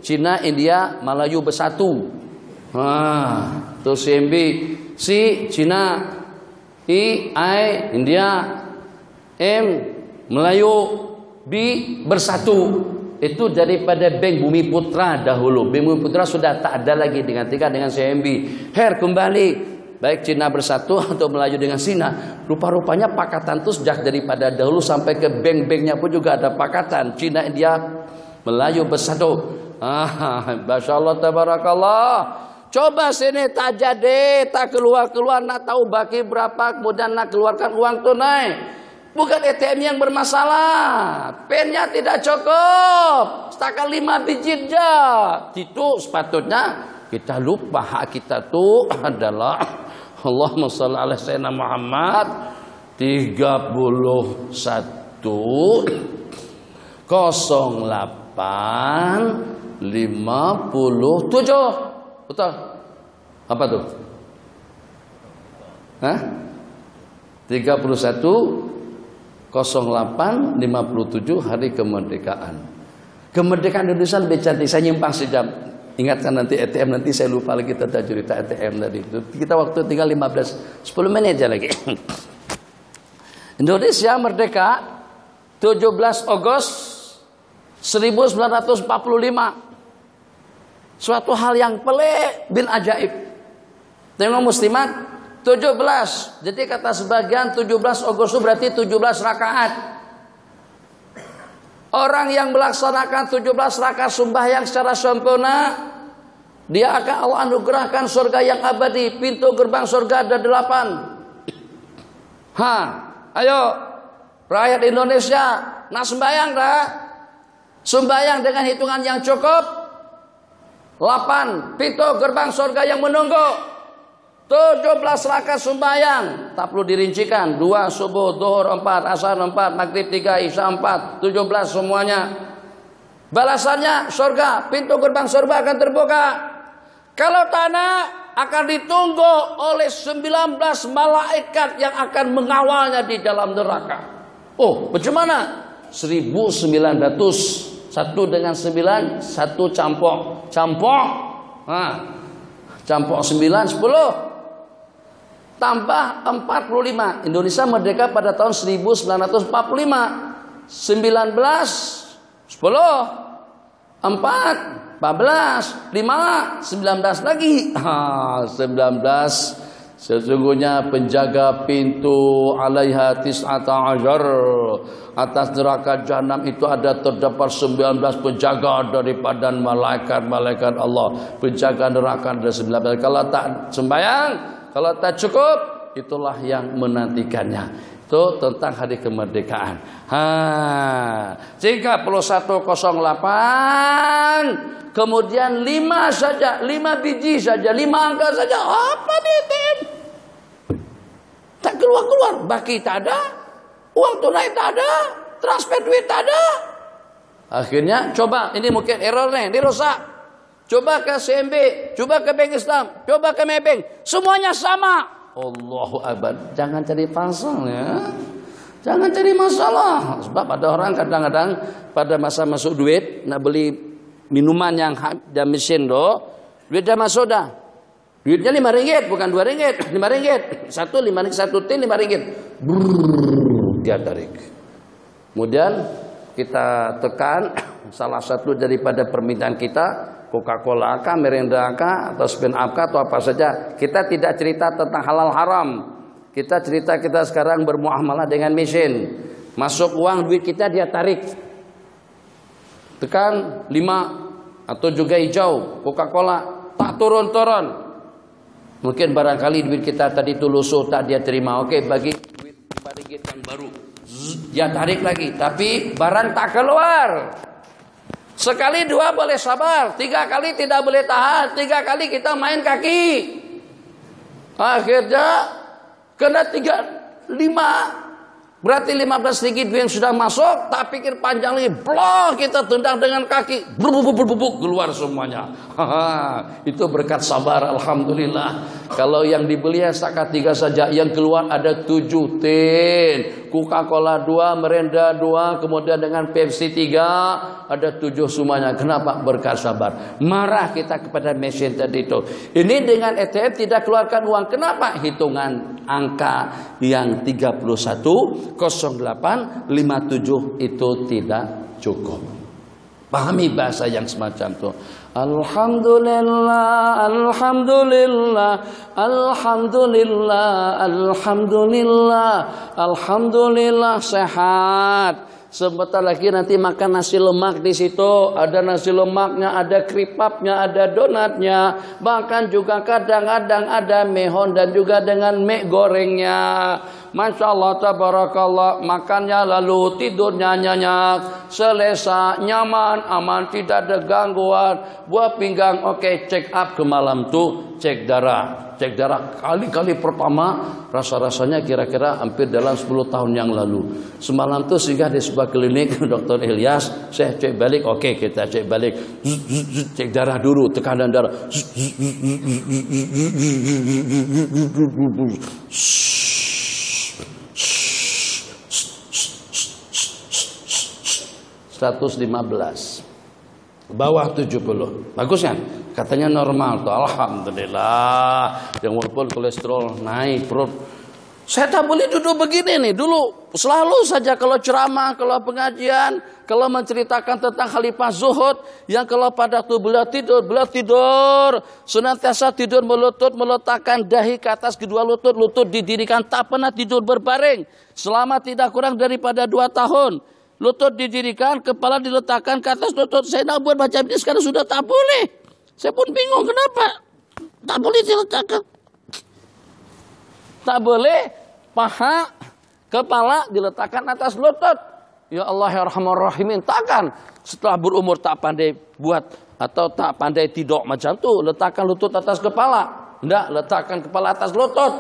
Speaker 1: Cina, India, Melayu bersatu. Tuh CMB, C Cina, I India, M Melayu, B bersatu. Itu daripada Bank Bumi Putra dahulu. Bank Bumi Putra sudah tak ada lagi dengan CMB. Kembali baik Cina bersatu atau Melayu dengan Cina. Rupa-rupanya pakatan itu sejak daripada dahulu sampai ke bank-banknya pun juga ada pakatan. Cina, India, Melayu bersatu. Masya Allah, tabarakallah. Coba sini tak jadi, tak keluar-keluar, nak tahu baki berapa, kemudian nak keluarkan uang tunai. Bukan ATM yang bermasalah, pennya tidak cukup, setakat 5 biji saja. Itu sepatutnya kita lupa hak kita itu adalah Allahumma shalli ala sayyidina Muhammad 31 08 57. Betul? Apa tuh? 31 08 57 hari kemerdekaan. Kemerdekaan Indonesia lebih cantik. Saya nyimpang sejam. Ingatkan nanti ATM, nanti saya lupa lagi tentang cerita ATM tadi. Kita waktu tinggal 10 menit aja lagi. Indonesia merdeka 17 Agustus 1945. Suatu hal yang pelik bin ajaib. Tengok muslimat 17. Jadi kata sebagian 17 Agustus berarti 17 rakaat. Orang yang melaksanakan 17 rakaat sembahyang secara sempurna, dia akan Allah anugerahkan surga yang abadi. Pintu gerbang surga ada 8. Ayo rakyat Indonesia, nak sembahyang dah? Sembahyang dengan hitungan yang cukup. 8 pintu gerbang surga yang menunggu. 17 rakaat sembahyang, tak perlu dirincikan. 2 subuh, zuhur 4, asar 4, maghrib 3, isya 4, 17 semuanya. Balasannya surga, pintu gerbang surga akan terbuka. Kalau tanah akan ditunggu oleh 19 malaikat yang akan mengawalnya di dalam neraka. Oh, bagaimana? 1900. 1 dengan 9, 1 campur. Campur 9, 10. tambah 45. Indonesia merdeka pada tahun 1945. 19, 10, 4, 14, 5, 19 lagi. 19. Sesungguhnya penjaga pintu alaiha tis'ata asyar. Atas neraka jahanam itu ada terdapat 19 penjaga daripada malaikat-malaikat Allah. Penjaga neraka ada 19. Kalau tak sembahyang, kalau tak cukup, itulah yang menantikannya. Itu tentang hari kemerdekaan. 3108. Kemudian 5 saja, 5 biji saja, 5 angka saja. Apa nih, Tim? Tak keluar-keluar. Baki tak ada, uang tunai tak ada, transfer duit tak ada. Akhirnya coba, ini mungkin error nih, ini rusak. Coba ke CMB, coba ke Bank Islam, coba ke Maybank, semuanya sama. Allahu Akbar. Jangan cari pasal ya. Jangan cari masalah. Sebab ada orang kadang-kadang pada masa masuk duit nak beli minuman yang ada mesin do, duit dah masuk dah. Duitnya RM5 bukan RM2, RM5. Satu tin RM5. Dia tarik. Kemudian kita tekan salah satu daripada permintaan kita, Coca-Cola kah, Mirinda kah, atau Spin Up kah, atau apa saja. Kita tidak cerita tentang halal haram. Kita cerita kita sekarang bermuamalah dengan mesin. Masuk uang duit kita dia tarik. Tekan 5 atau juga hijau Coca-Cola tak turun-turun. Mungkin barangkali duit kita tadi itu lusuh tak dia terima. Oke, bagi duit RM5 yang baru. Dia tarik lagi, tapi barang tak keluar. Sekali 2 boleh sabar, 3 kali tidak boleh tahan, 3 kali kita main kaki. Akhirnya kena 5. Berarti RM15 yang sudah masuk, tak pikir panjang lagi, blok kita tendang dengan kaki, bubuk keluar semuanya. Itu berkat sabar, alhamdulillah. Kalau yang dibeli setakat 3 saja, yang keluar ada 7 tin. Coca-Cola 2, Mirinda 2, kemudian dengan Pepsi 3, ada 7 semuanya. Kenapa? Berkat sabar. Marah kita kepada mesin tadi itu. Ini dengan ATM tidak keluarkan uang. Kenapa? Hitungan angka yang 310857 itu tidak cukup. Pahami bahasa yang semacam itu. Alhamdulillah, alhamdulillah, alhamdulillah, alhamdulillah, alhamdulillah sehat. Sebentar lagi nanti makan nasi lemak di situ. Ada nasi lemaknya, ada kripapnya, ada donatnya. Bahkan juga kadang-kadang ada mehon dan juga dengan mie gorengnya. Masya Allah, tabarakallah. Makannya lalu tidurnya nyenyak, selesa, nyaman, aman, tidak ada gangguan. Buah pinggang, oke, check up ke malam tuh, cek darah. Cek darah kali-kali pertama rasa-rasanya kira-kira hampir dalam 10 tahun yang lalu. Semalam tuh singgah di sebuah klinik Dr. Ilyas, saya cek balik, oke kita cek balik. Cek darah dulu, tekanan darah. 115. Bawah 70. Bagus kan? Katanya normal tuh. Alhamdulillah. Yang walaupun kolesterol naik, perut. Saya tak boleh duduk begini nih. Dulu selalu saja kalau ceramah, kalau pengajian, kalau menceritakan tentang Khalifah Zuhud, yang kalau pada tuh beliau tidur, senantiasa tidur melutut, meletakkan dahi ke atas kedua lutut, lutut didirikan, tak pernah tidur berbaring selama tidak kurang daripada 2 tahun. Lutut didirikan, kepala diletakkan ke atas lutut. Saya nak buat macam ini sekarang sudah tak boleh. Saya pun bingung kenapa tak boleh diletakkan. Tak boleh paha, kepala diletakkan atas lutut. Ya Allah ya Rahman Rahimin. Takkan setelah berumur tak pandai buat atau tak pandai tidur macam tu, letakkan lutut atas kepala. Tidak, letakkan kepala atas lutut.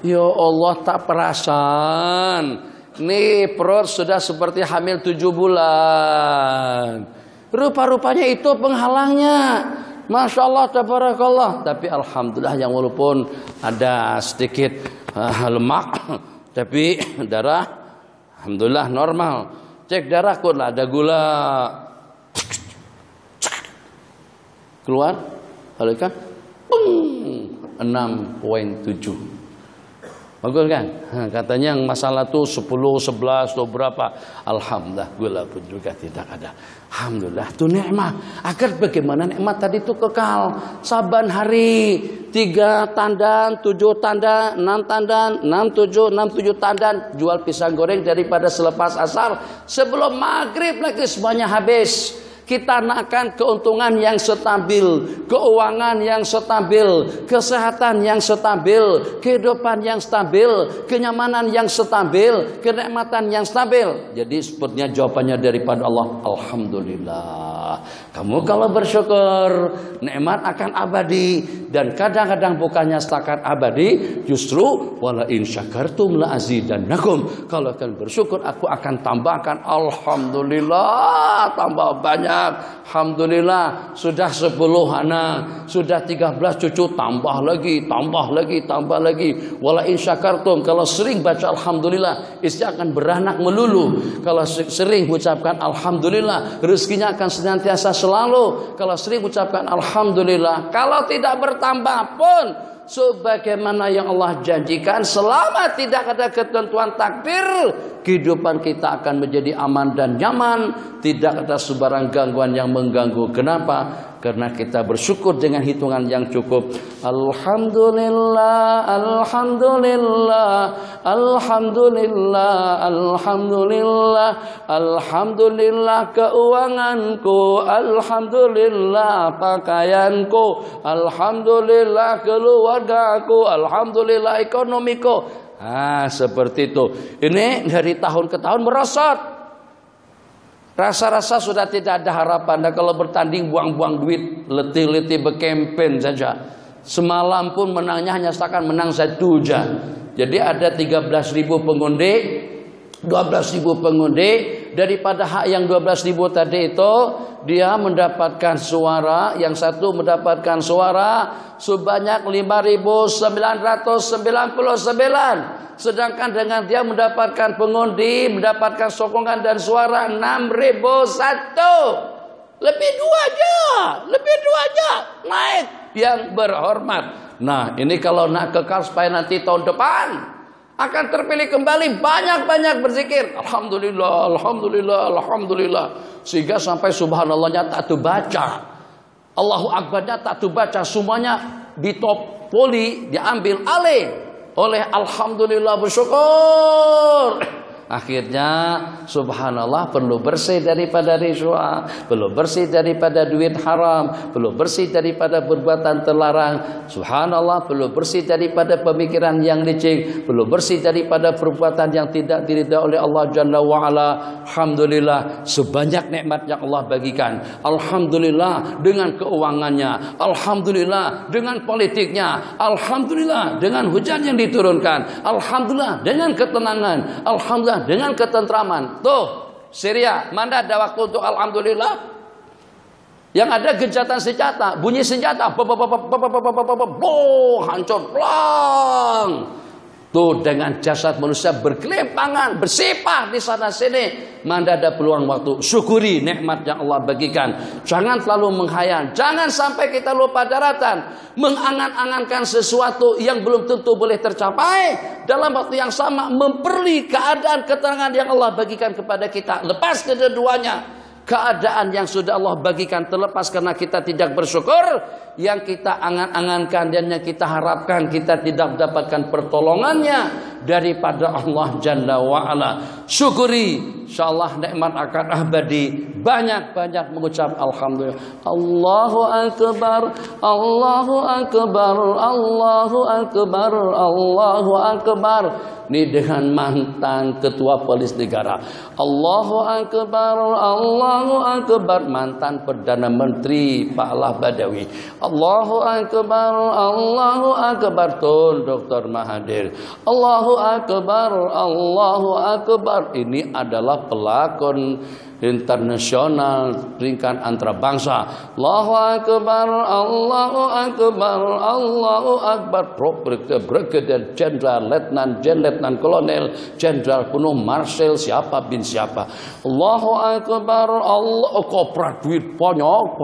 Speaker 1: Ya Allah, tak perasan. Nih perut sudah seperti hamil 7 bulan. Rupa-rupanya itu penghalangnya. Masya Allah, tabarakallah. Tapi alhamdulillah yang walaupun ada sedikit lemak, tapi darah alhamdulillah normal. Cek darah pun ada gula. Keluar, balikan. 6,7. Bagus kan? Katanya yang masalah tuh 10, 11 atau berapa. Alhamdulillah gula pun juga tidak ada. Alhamdulillah itu nikmat. Agar bagaimana nikmat tadi itu kekal. Saban hari 3 tandan, 7 tandan, 6 tandan, 6, 7 tandan. Jual pisang goreng daripada selepas asar. Sebelum maghrib lagi semuanya habis. Kita nakkan keuntungan yang stabil, keuangan yang stabil, kesehatan yang stabil, kehidupan yang stabil, kenyamanan yang stabil, kenikmatan yang stabil. Jadi sepertinya jawabannya daripada Allah, alhamdulillah. Kamu kalau bersyukur, nikmat akan abadi. Dan kadang-kadang bukannya setakat abadi, justru wala in syakartum la azidannakum. Kalau kalian bersyukur, aku akan tambahkan. Alhamdulillah, tambah banyak. Alhamdulillah, sudah 10 anak, sudah 13 cucu, tambah lagi. Wala in syakartum, kalau sering baca alhamdulillah, istri akan beranak melulu. Kalau sering ucapkan alhamdulillah, rezekinya akan senantiasa selalu. Kalau sering ucapkan alhamdulillah, kalau tidak bertambah pun sebagaimana yang Allah janjikan, selama tidak ada ketentuan takdir, kehidupan kita akan menjadi aman dan nyaman. Tidak ada sebarang gangguan yang mengganggu. Kenapa? Karena kita bersyukur dengan hitungan yang cukup. Alhamdulillah, alhamdulillah, alhamdulillah, alhamdulillah, alhamdulillah keuanganku, alhamdulillah pakaianku, alhamdulillah keluargaku, alhamdulillah ekonomiku. Seperti itu. Ini dari tahun ke tahun merosot. Rasa-rasa sudah tidak ada harapan. Dan kalau bertanding buang-buang duit, letih-letih berkempen saja. Semalam pun menangnya hanya seakan menang 1 jam. Jadi ada 13.000 pengundi, 12.000 pengundi. Daripada hak yang 12.000 tadi itu, dia mendapatkan suara. Yang satu mendapatkan suara sebanyak 5.999. Sedangkan dengan dia mendapatkan pengundi, mendapatkan sokongan dan suara 6.001. Lebih 2 aja naik yang berhormat. Nah, ini kalau nak kekal supaya nanti tahun depan akan terpilih kembali, banyak-banyak berzikir. Alhamdulillah, alhamdulillah, alhamdulillah. Sehingga sampai subhanallahnya tak terbaca, Allahu Akbarnya tak terbaca. Semuanya ditopoli, diambil alih oleh alhamdulillah, bersyukur. Akhirnya subhanallah perlu bersih daripada riswa, perlu bersih daripada duit haram, perlu bersih daripada perbuatan terlarang. Subhanallah perlu bersih daripada pemikiran yang licik, perlu bersih daripada perbuatan yang tidak diridai oleh Allah Jalla wa'ala. Alhamdulillah sebanyak nikmat yang Allah bagikan. Alhamdulillah dengan keuangannya, alhamdulillah dengan politiknya, alhamdulillah dengan hujan yang diturunkan, alhamdulillah dengan ketenangan, alhamdulillah dengan ketentraman. Tuh Syria, mana ada waktu untuk alhamdulillah? Yang ada gencatan senjata, bunyi senjata, hancur plang. Tuh dengan jasad manusia bergelimpangan, bersepah di sana sini. Mana ada peluang waktu? Syukuri nikmat yang Allah bagikan. Jangan terlalu menghayal, jangan sampai kita lupa daratan, mengangan-angankan sesuatu yang belum tentu boleh tercapai. Dalam waktu yang sama memperli keadaan keterangan yang Allah bagikan kepada kita. Lepas kedua-duanya, keadaan yang sudah Allah bagikan terlepas karena kita tidak bersyukur, yang kita angan-angankan dan yang kita harapkan kita tidak mendapatkan pertolongannya daripada Allah Jalla wa'ala. Syukuri, insyaallah nikmat akan abadi. Banyak-banyak mengucap alhamdulillah. Allahu akbar, Allahu akbar, Allahu akbar, Allahu akbar. Ini dengan mantan ketua polis negara. Allahu akbar, Allahu akbar. Mantan Perdana Menteri Pak Allah Badawi. Allahu akbar, Allahu akbar. Tun Dr. Mahathir. Allahu akbar, Allahu akbar. Ini adalah pelakon internasional, peringkat antar bangsa. Allahu Akbar, Allahu Akbar, Allahu Akbar. Brigadier Jenderal, Letnan Kolonel, Jenderal penuh Marshal siapa bin siapa. Allahu Akbar, Allah. Koprat duit banyak.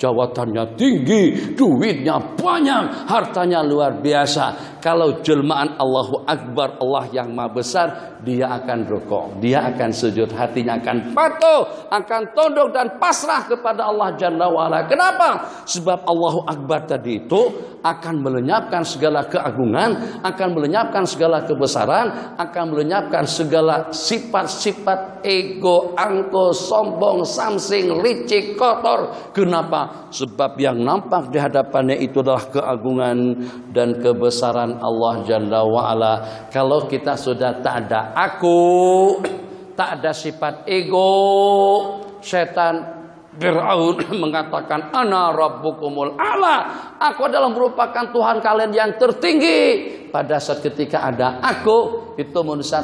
Speaker 1: Jawatannya tinggi, duitnya banyak, hartanya luar biasa. Kalau jelmaan Allahu Akbar, Allah yang Maha Besar, dia akan rukuk, dia akan sujud, hatinya akan patuh, akan tunduk dan pasrah kepada Allah Jalla wa'ala. Kenapa? Sebab Allahu Akbar tadi itu akan melenyapkan segala keagungan, akan melenyapkan segala kebesaran, akan melenyapkan segala sifat-sifat ego, angko, sombong, samsing, licik, kotor. Kenapa? Sebab yang nampak di hadapannya itu adalah keagungan dan kebesaran Allah Jalla wa'ala. Kalau kita sudah tak ada aku, tak ada sifat ego, setan Fir'aun mengatakan ana rabbukumul a'la, aku adalah merupakan Tuhan kalian yang tertinggi. Pada saat ketika ada aku, itu manusia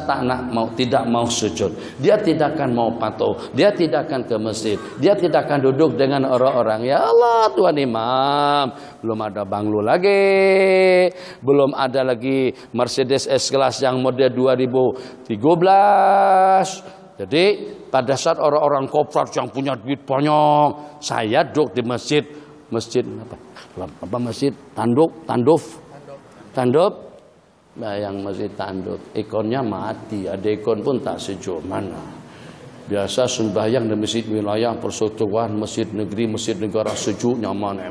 Speaker 1: tidak mau sujud, dia tidak akan mau patuh, dia tidak akan ke masjid, dia tidak akan duduk dengan orang-orang. Ya Allah, Tuhan Imam, belum ada banglo lagi, belum ada lagi Mercedes S-Class yang model 2013. Jadi pada saat orang-orang koprat yang punya duit banyak, saya duduk di masjid masjid tanduk, yang masjid tanduk, ikonnya mati, ada ikon pun tak sejauh mana. Biasa sembahyang di masjid wilayah persekutuan, masjid negeri, masjid negara sejuk, nyaman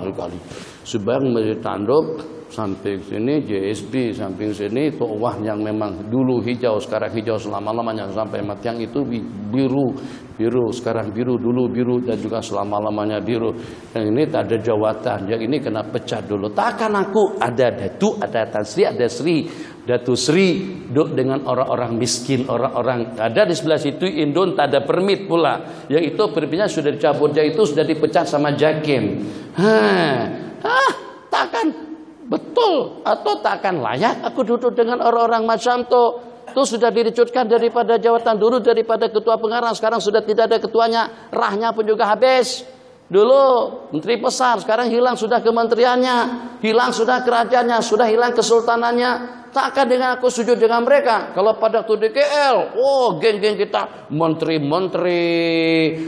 Speaker 1: sekali. Sembahyang masjid tanduk, samping sini JSB, samping sini tuwah yang memang dulu hijau, sekarang hijau selama-lamanya sampai matiang itu biru, sekarang biru, dulu biru dan juga selama-lamanya biru. Yang ini tak ada jawatan, yang ini kena pecah dulu. Takkan aku ada Datu, ada Tan Sri, ada Sri, Datu Sri duduk dengan orang-orang miskin, orang-orang ada di sebelah situ. Indon tak ada permit pula, yang itu permitnya sudah dicabut, yang itu sudah dipecah sama Jakim. Takkan betul atau tak akan layak aku duduk dengan orang-orang macam itu sudah diricutkan daripada jawatan dulu, daripada ketua pengarang, sekarang sudah tidak ada ketuanya, rahnya pun juga habis. Dulu menteri besar, sekarang hilang sudah kementeriannya, hilang sudah kerajaannya, sudah hilang kesultanannya. Takkan dengan aku sujud dengan mereka. Kalau pada waktu DKL, geng-geng kita, menteri-menteri,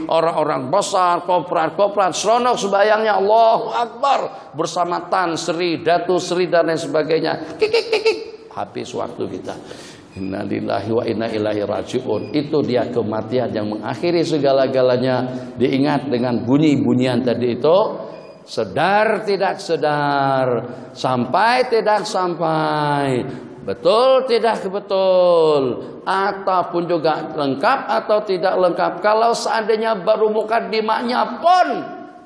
Speaker 1: orang-orang besar, koprat, seronok sembahyangnya Allahu Akbar bersama Tan Sri, Datu Sri dan lain sebagainya. Kik. Habis waktu kita. Innalillahi wa inna ilaihi raji'un. Itu dia kematian yang mengakhiri segala-galanya. Diingat dengan bunyi-bunyian tadi itu. Sedar tidak sedar, sampai tidak sampai, betul tidak betul, ataupun juga lengkap atau tidak lengkap. Kalau seandainya baru mukadimahnya pun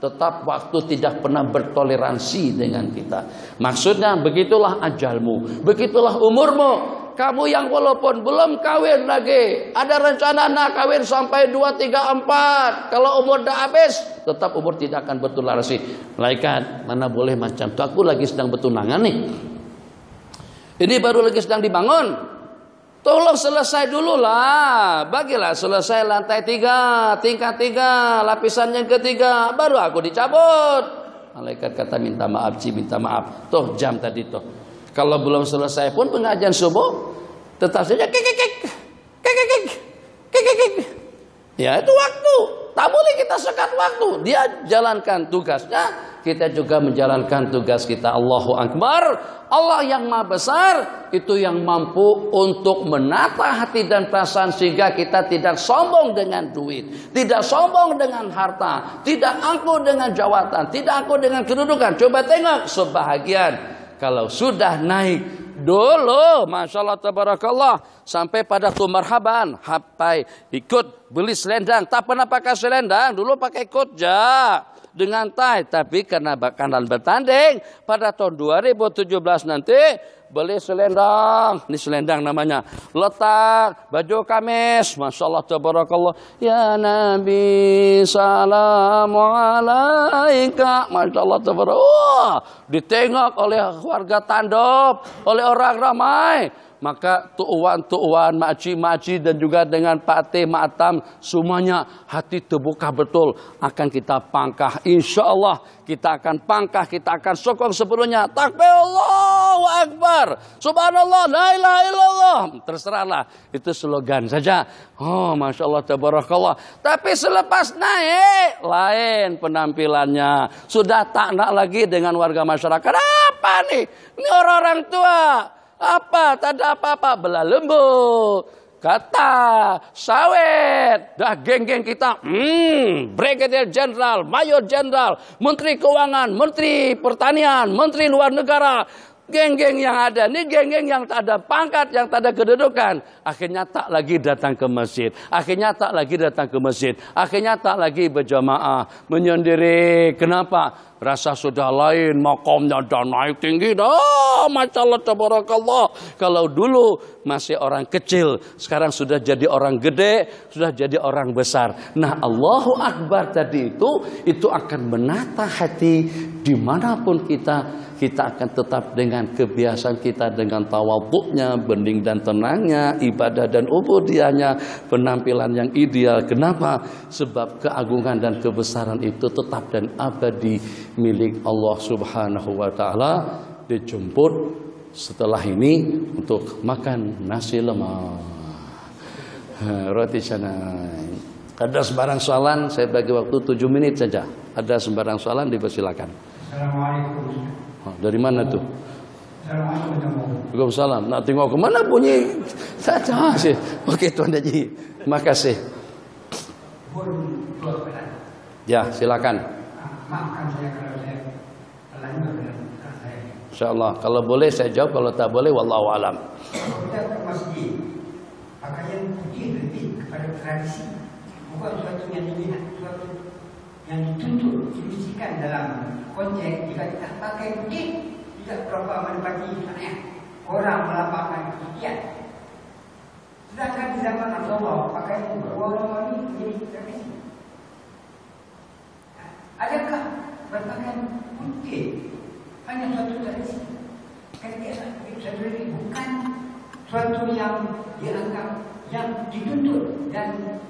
Speaker 1: tetap waktu tidak pernah bertoleransi dengan kita. Maksudnya begitulah ajalmu, begitulah umurmu. Kamu yang walaupun belum kawin lagi, ada rencana nak kawin sampai 2, 3, 4. Kalau umur dah habis, tetap umur tidak akan bertoleransi. Malaikat, mana boleh macam itu. Aku lagi sedang bertunangan nih. Ini baru lagi sedang dibangun. Tolong selesai dulu lah. Bagilah selesai lantai 3, tingkat 3, lapisan yang ketiga, baru aku dicabut. Malaikat kata minta maaf, minta maaf. Tuh jam tadi tuh. Kalau belum selesai pun pengajian subuh, tetap saja kek. Ya itu waktu. Tak boleh kita sekat waktu. Dia jalankan tugasnya, kita juga menjalankan tugas kita. Allahu Akbar. Allah yang Maha Besar itu yang mampu untuk menata hati dan perasaan sehingga kita tidak sombong dengan duit, tidak sombong dengan harta, tidak angkuh dengan jawatan, tidak angkuh dengan kedudukan. Coba tengok sebahagian kalau sudah naik dulu, Masya Allah tabarakallah, sampai pada tuh marhaban, hapai ikut beli selendang, tak pernah pakai selendang, dulu pakai kotja dengan tie, tapi karena bakalan bertanding pada tahun 2017 nanti beli selendang, ini selendang namanya, letak baju kamis, masya Allah tabarakallah, ya Nabi salamu alaika, masya Allah tabarakallah, ditengok oleh warga Tandop, oleh orang ramai. Maka tuan, makci dan juga dengan Pak T, Ma'atam, semuanya hati terbuka betul. Akan kita pangkah, insya Allah kita akan pangkah, kita akan sokong sebelumnya. Takbir Allahu Akbar, subhanallah, la ilaha illallah. Terserahlah, itu slogan saja. Oh masya Allah tabarakallah. Tapi selepas naik, lain penampilannya. Sudah tak nak lagi dengan warga masyarakat. Apa nih? Ini orang-orang tua. Apa? Tak ada apa-apa. Belah lembu, kata, sawit. Dah geng-geng kita. Brigadier Jenderal, Mayor Jenderal, Menteri Keuangan, Menteri Pertanian, Menteri Luar Negara. Geng-geng yang ada, ini geng-geng yang tak ada pangkat, yang tak ada kedudukan. Akhirnya tak lagi datang ke masjid. Akhirnya tak lagi datang ke masjid. Akhirnya tak lagi berjamaah, menyendiri. Kenapa? Rasa sudah lain, makamnya dah naik tinggi dah. Masya Allah tabarakallah. Kalau dulu masih orang kecil, sekarang sudah jadi orang gede, sudah jadi orang besar. Nah Allahu Akbar tadi itu akan menata hati dimanapun kita akan tetap dengan kebiasaan kita, dengan tawadhu'nya, bening dan tenangnya, ibadah dan ubudiyahnya, penampilan yang ideal. Kenapa? Sebab keagungan dan kebesaran itu tetap dan abadi milik Allah Subhanahu wa taala. Dijemput setelah ini untuk makan nasi lemak, roti canai. Ada sembarang soalan, saya bagi waktu 7 menit saja. Ada sembarang soalan, dipersilakan.
Speaker 2: Assalamualaikum.
Speaker 1: Dari mana tuh? Waalaikumsalam. Nak tengok ke mana bunyi? Tak tahu sih. Okey Tuan Haji. Terima kasih. Ya, silakan.
Speaker 2: Maafkan saya kalau saya terlanjur dengan saya.
Speaker 1: InsyaAllah. Kalau boleh saya jawab, kalau tak boleh wallahu alam.
Speaker 2: Kalau kita ke masjid, pakaian putih lebih kepada tradisi. Bukan suatu yang dilihat, suatu yang dituntut, dimestikan dalam konteks. Jika kita pakai putih, tidak berapa menepati syariat. Orang melambangkan keputihan. Sedangkan di zaman Rasulullah, pakaian berwarna-warni menjadi tradisi. Adakah berpakaian putih hanya suatu tradisi? Satu lagi bukan suatu yang dianggap, yang dituntut dan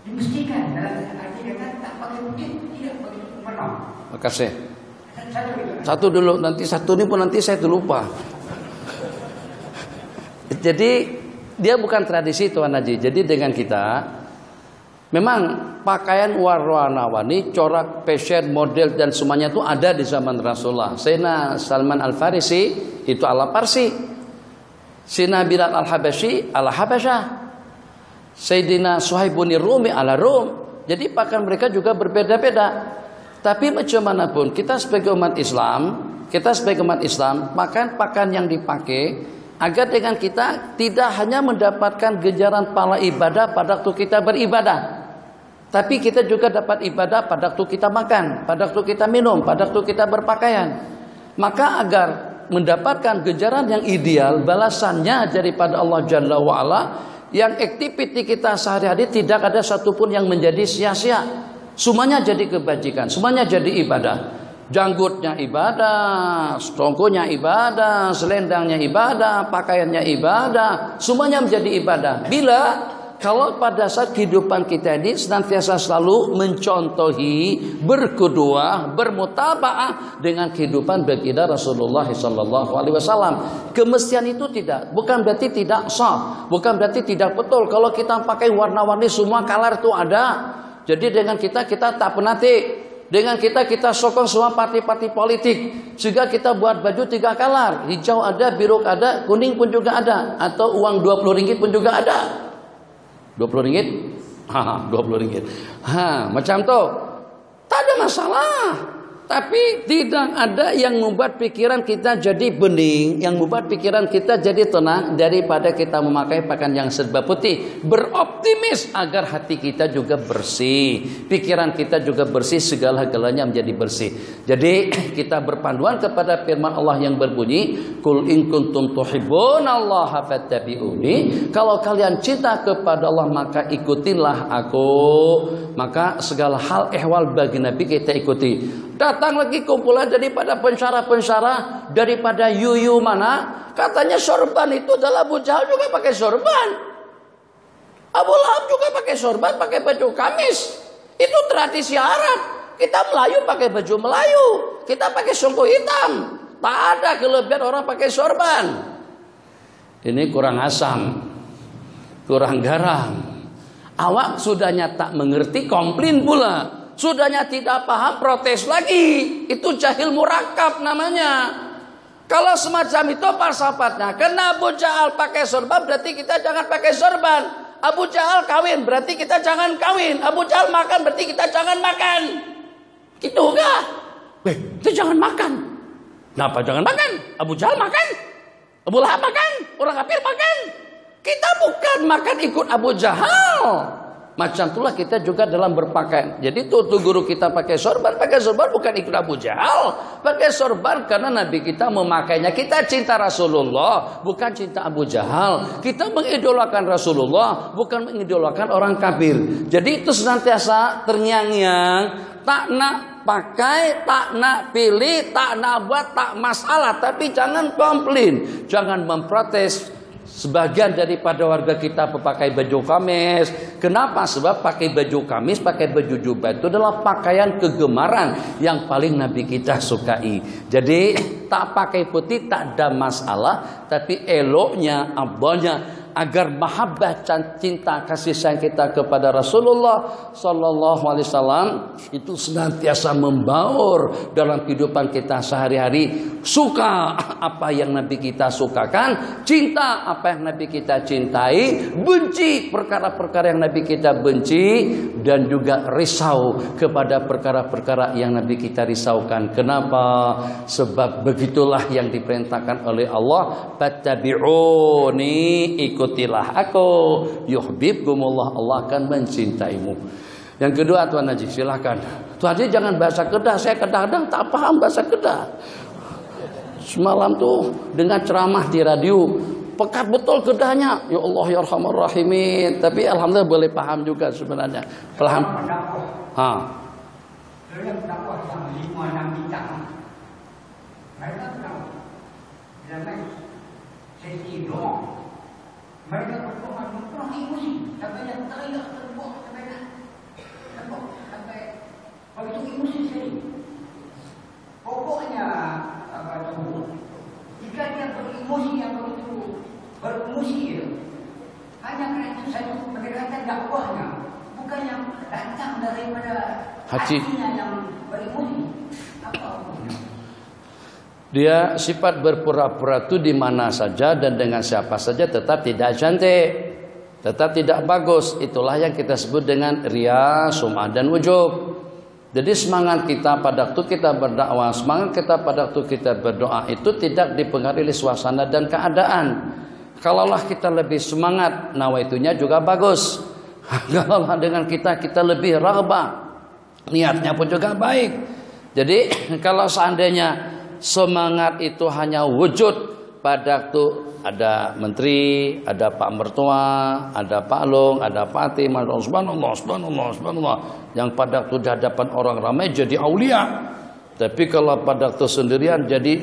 Speaker 2: dimestikan dalam arti kata tak pakai putih tidak begitu penuh.
Speaker 1: Terima kasih. Satu dulu, nanti satu ini pun nanti saya lupa. Jadi dia bukan tradisi Tuan Haji. Jadi dengan kita memang pakaian warna-warni, corak, fashion, model dan semuanya itu ada di zaman Rasulullah. Sayyidina Salman Al-Farisi itu ala Parsi, Sayyidina Bilal Al-Habasyi ala Habasyah, Sayyidina Suhaibun Rumi ala Rum. Jadi pakaian mereka juga berbeda-beda. Tapi macam mana pun kita sebagai umat Islam, pakaian yang dipakai agar dengan kita tidak hanya mendapatkan ganjaran pahala ibadah pada waktu kita beribadah, tapi kita juga dapat ibadah pada waktu kita makan, pada waktu kita minum, pada waktu kita berpakaian. Maka agar mendapatkan ganjaran yang ideal, balasannya daripada Allah Jalla wa'ala, yang aktiviti kita sehari-hari tidak ada satupun yang menjadi sia-sia. Semuanya jadi kebajikan, semuanya jadi ibadah. Janggutnya ibadah, stongkonya ibadah, selendangnya ibadah, pakaiannya ibadah, semuanya menjadi ibadah. Bila kalau pada saat kehidupan kita ini senantiasa selalu mencontohi, berkedua, bermutabaah dengan kehidupan baginda Rasulullah SAW. Kemestian itu bukan berarti tidak sah, bukan berarti tidak betul. Kalau kita pakai warna-warni semua color itu ada. Jadi dengan kita tak penatik. Dengan kita sokong semua parti-parti politik. Sehingga kita buat baju 3 color. Hijau ada, biru ada, kuning pun juga ada. Atau uang 20 ringgit pun juga ada. 20 ringgit? 20 ringgit. Macam tu. Tak ada masalah. Tapi tidak ada yang membuat pikiran kita jadi bening, yang membuat pikiran kita jadi tenang daripada kita memakai pakaian yang serba putih. Beroptimis agar hati kita juga bersih, pikiran kita juga bersih, segala-galanya menjadi bersih. Jadi kita berpanduan kepada firman Allah yang berbunyi, Qul in kuntum tuhibbunallaha fattabi'uni. Kalau kalian cinta kepada Allah maka ikutilah aku. Maka segala hal ehwal bagi Nabi kita ikuti. Datang lagi kumpulan daripada pensyarah-pensyarah, daripada yuyu mana, katanya sorban itu adalah Abu Jahal juga pakai sorban, Abu Lahab juga pakai sorban, pakai baju kamis. Itu tradisi Arab. Kita Melayu pakai baju Melayu, kita pakai songko hitam. Tak ada kelebihan orang pakai sorban. Ini kurang asam, kurang garam. Awak sudahnya tak mengerti, komplain pula. Sudahnya tidak paham, protes lagi. Itu jahil murakab namanya. Kalau semacam itu falsafatnya, karena Abu Jahal pakai sorban berarti kita jangan pakai sorban. Abu Jahal kawin berarti kita jangan kawin. Abu Jahal makan berarti kita jangan makan. Gitu enggak? Itu jangan makan. Kenapa jangan makan? Abu Jahal makan, Abu Lahab makan, orang kafir makan. Kita bukan makan ikut Abu Jahal. Macam itulah kita juga dalam berpakaian. Jadi tuh guru kita pakai sorban bukan ikut Abu Jahal. Pakai sorban karena Nabi kita memakainya. Kita cinta Rasulullah, bukan cinta Abu Jahal. Kita mengidolakan Rasulullah, bukan mengidolakan orang kafir. Jadi itu senantiasa terngiang-ngiang, tak nak pakai, tak nak pilih, tak nak buat, tak masalah. Tapi jangan komplain, jangan memprotes. Sebagian daripada warga kita memakai baju kamis. Kenapa? Sebab pakai baju kamis, pakai baju jubah itu adalah pakaian kegemaran yang paling Nabi kita sukai. Jadi tak pakai putih tak ada masalah, tapi eloknya, abahnya agar mahabbah, cinta, kasih sayang kita kepada Rasulullah Sallallahu Alaihi Wasallam itu senantiasa membaur dalam kehidupan kita sehari-hari. Suka apa yang Nabi kita sukakan, cinta apa yang Nabi kita cintai, benci perkara-perkara yang Nabi kita benci, dan juga risau kepada perkara-perkara yang Nabi kita risaukan. Kenapa? Sebab begitulah yang diperintahkan oleh Allah, fattabi'uni, ikutilah aku, yuhibbukumullah, Allah akan mencintaimu. Yang kedua, Tuan Haji silakan. Tuan Haji jangan bahasa Kedah, saya kadang-kadang tak paham bahasa Kedah. Semalam tuh dengar ceramah di radio, pekat betul Kedahnya. Ya Allah ya Arhamar Rahimin. Tapi alhamdulillah boleh paham juga sebenarnya. Paham.
Speaker 2: Dakwah yang 5-6 bidang. Mereka tahu. Dalam sesi doa. Mereka berdoa memperang emosi. Sampai yang teriak terbuat sampai nak. Sampai begitu emosi sekali. Pokoknya apa itu? Jika dia beremosi yang begitu beremosi itu, hanya kerana itu satu pendekatan dakwahnya, bukan yang datang daripada hatinya yang beremosi. Apa?
Speaker 1: Dia sifat berpura-pura itu di mana saja dan dengan siapa saja tetap tidak cantik, tetap tidak bagus. Itulah yang kita sebut dengan riya, sum'ah dan ujub. Jadi semangat kita pada waktu kita berdakwah, semangat kita pada waktu kita berdoa itu tidak dipengaruhi oleh suasana dan keadaan. Kalaulah kita lebih semangat, nawaitunya juga bagus. Kalaulah dengan kita lebih raghbah, niatnya pun juga baik. Jadi kalau seandainya semangat itu hanya wujud pada waktu ada menteri, ada Pak Mertua, ada Pak Long, ada Pak Tim, subhanallah, yang pada waktu di hadapan orang ramai jadi aulia. Tapi kalau pada waktu sendirian jadi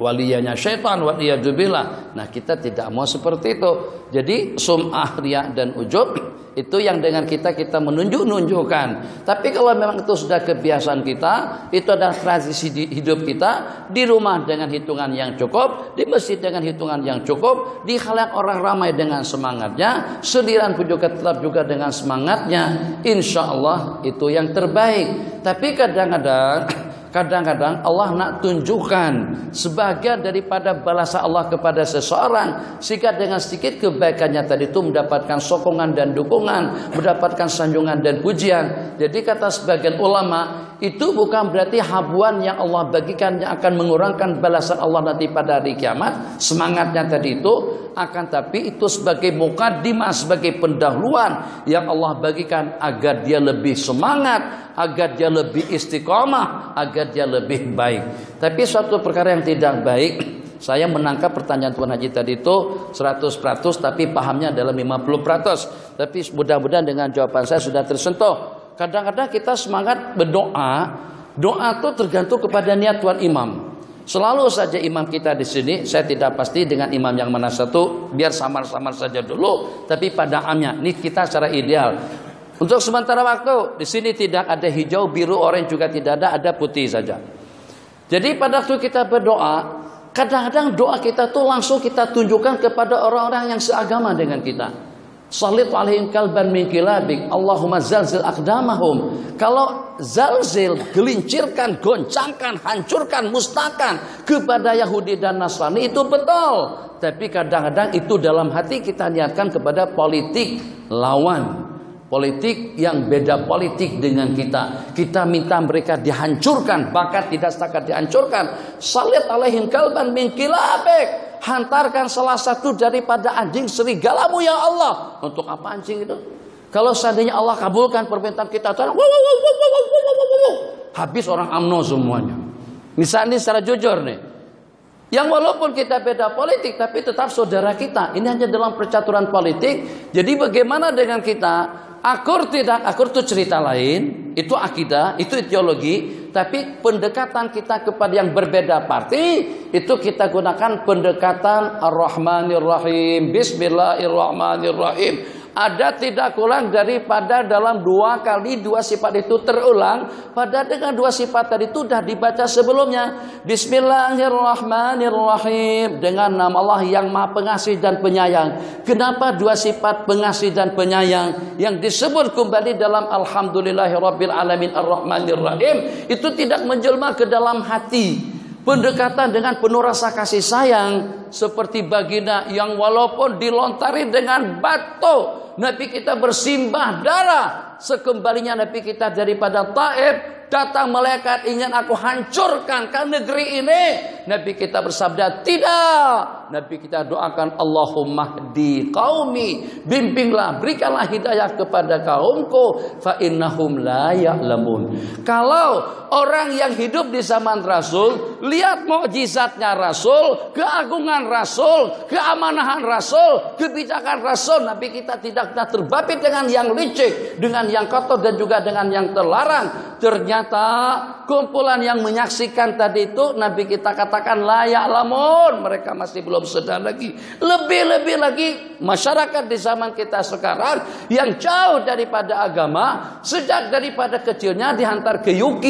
Speaker 1: waliyanya syaitan, waliyadzubillah. Nah, kita tidak mau seperti itu. Jadi sum'ah, riya dan ujub itu yang dengan kita menunjukkan. Tapi kalau memang itu sudah kebiasaan kita, itu adalah tradisi hidup kita, di rumah dengan hitungan yang cukup, di masjid dengan hitungan yang cukup, di khalayak orang ramai dengan semangatnya, sendirian pun juga tetap juga dengan semangatnya, insya Allah itu yang terbaik. Tapi kadang-kadang Kadang-kadang Allah nak tunjukkan sebagian daripada balasan Allah kepada seseorang, sehingga dengan sedikit kebaikannya tadi itu mendapatkan sokongan dan dukungan, mendapatkan sanjungan dan pujian. Jadi kata sebagian ulama, itu bukan berarti habuan yang Allah bagikan yang akan mengurangkan balasan Allah nanti pada hari kiamat. Semangatnya tadi itu, akan tapi itu sebagai mukaddimah, sebagai pendahuluan yang Allah bagikan agar dia lebih semangat, agar dia lebih istiqomah, agar dia lebih baik. Tapi suatu perkara yang tidak baik, saya menangkap pertanyaan Tuan Haji tadi itu 100%, tapi pahamnya adalah 50%. Tapi mudah-mudahan dengan jawaban saya sudah tersentuh. Kadang-kadang kita semangat berdoa, doa itu tergantung kepada niat Tuan Imam. Selalu saja imam kita di sini, saya tidak pasti dengan imam yang mana satu, biar samar-samar saja dulu. Tapi pada amnya, ini kita secara ideal. Untuk sementara waktu, di sini tidak ada hijau, biru, oranye juga tidak ada putih saja. Jadi pada waktu kita berdoa, kadang-kadang doa kita tuh langsung kita tunjukkan kepada orang-orang yang seagama dengan kita. Sallit alaihim kalban min kilabik, Allahumma zalzil aqdamahum. Kalau zalzil, gelincirkan, goncangkan, hancurkan, musnahkan kepada Yahudi dan Nasrani, itu betul. Tapi kadang-kadang itu dalam hati kita niatkan kepada politik lawan, politik yang beda politik dengan kita. Kita minta mereka dihancurkan, bahkan tidak setakat dihancurkan. Sallit alaihim kalban min kilabik, hantarkan salah satu daripada anjing serigalamu ya Allah. Untuk apa anjing itu? Kalau seandainya Allah kabulkan permintaan kita, habis orang UMNO semuanya. Misalnya secara jujur nih, yang walaupun kita beda politik tapi tetap saudara kita. Ini hanya dalam percaturan politik. Jadi bagaimana dengan kita? Akur tidak, akur itu cerita lain, itu akidah, itu ideologi. Tapi pendekatan kita kepada yang berbeda parti, itu kita gunakan pendekatan Ar-Rahmanir Rahim, Bismillahirrahmanirrahim. Ada tidak kurang daripada dalam 2 kali 2 sifat itu terulang. Pada dengan 2 sifat tadi itu sudah dibaca sebelumnya. Bismillahirrahmanirrahim, dengan nama Allah yang Maha Pengasih dan Penyayang. Kenapa 2 sifat pengasih dan penyayang yang disebut kembali dalam Alhamdulillahirabbil alamin Ar-Rahmanirrahim itu tidak menjelma ke dalam hati? Pendekatan dengan penuh rasa kasih sayang, seperti baginda yang walaupun dilontari dengan batu, Nabi kita bersimbah darah. Sekembalinya Nabi kita daripada Taif, datang malaikat ingin aku hancurkan kan negeri ini. Nabi kita bersabda tidak. Nabi kita doakan, Allahumma hdi qaumi, bimbinglah, berikanlah hidayah kepada kaumku, fa innahum la ya'lamun. Kalau orang yang hidup di zaman Rasul, lihat mukjizatnya Rasul, keagungan Rasul, keamanahan Rasul, kebijakan Rasul, Nabi kita tidak terbabit dengan yang licik, dengan yang kotor dan juga dengan yang terlarang. Ternyata kumpulan yang menyaksikan tadi itu Nabi kita katakan la ya'lamun, mereka masih belum sadar lagi. Lebih-lebih lagi masyarakat di zaman kita sekarang yang jauh daripada agama, sejak daripada kecilnya dihantar ke UK,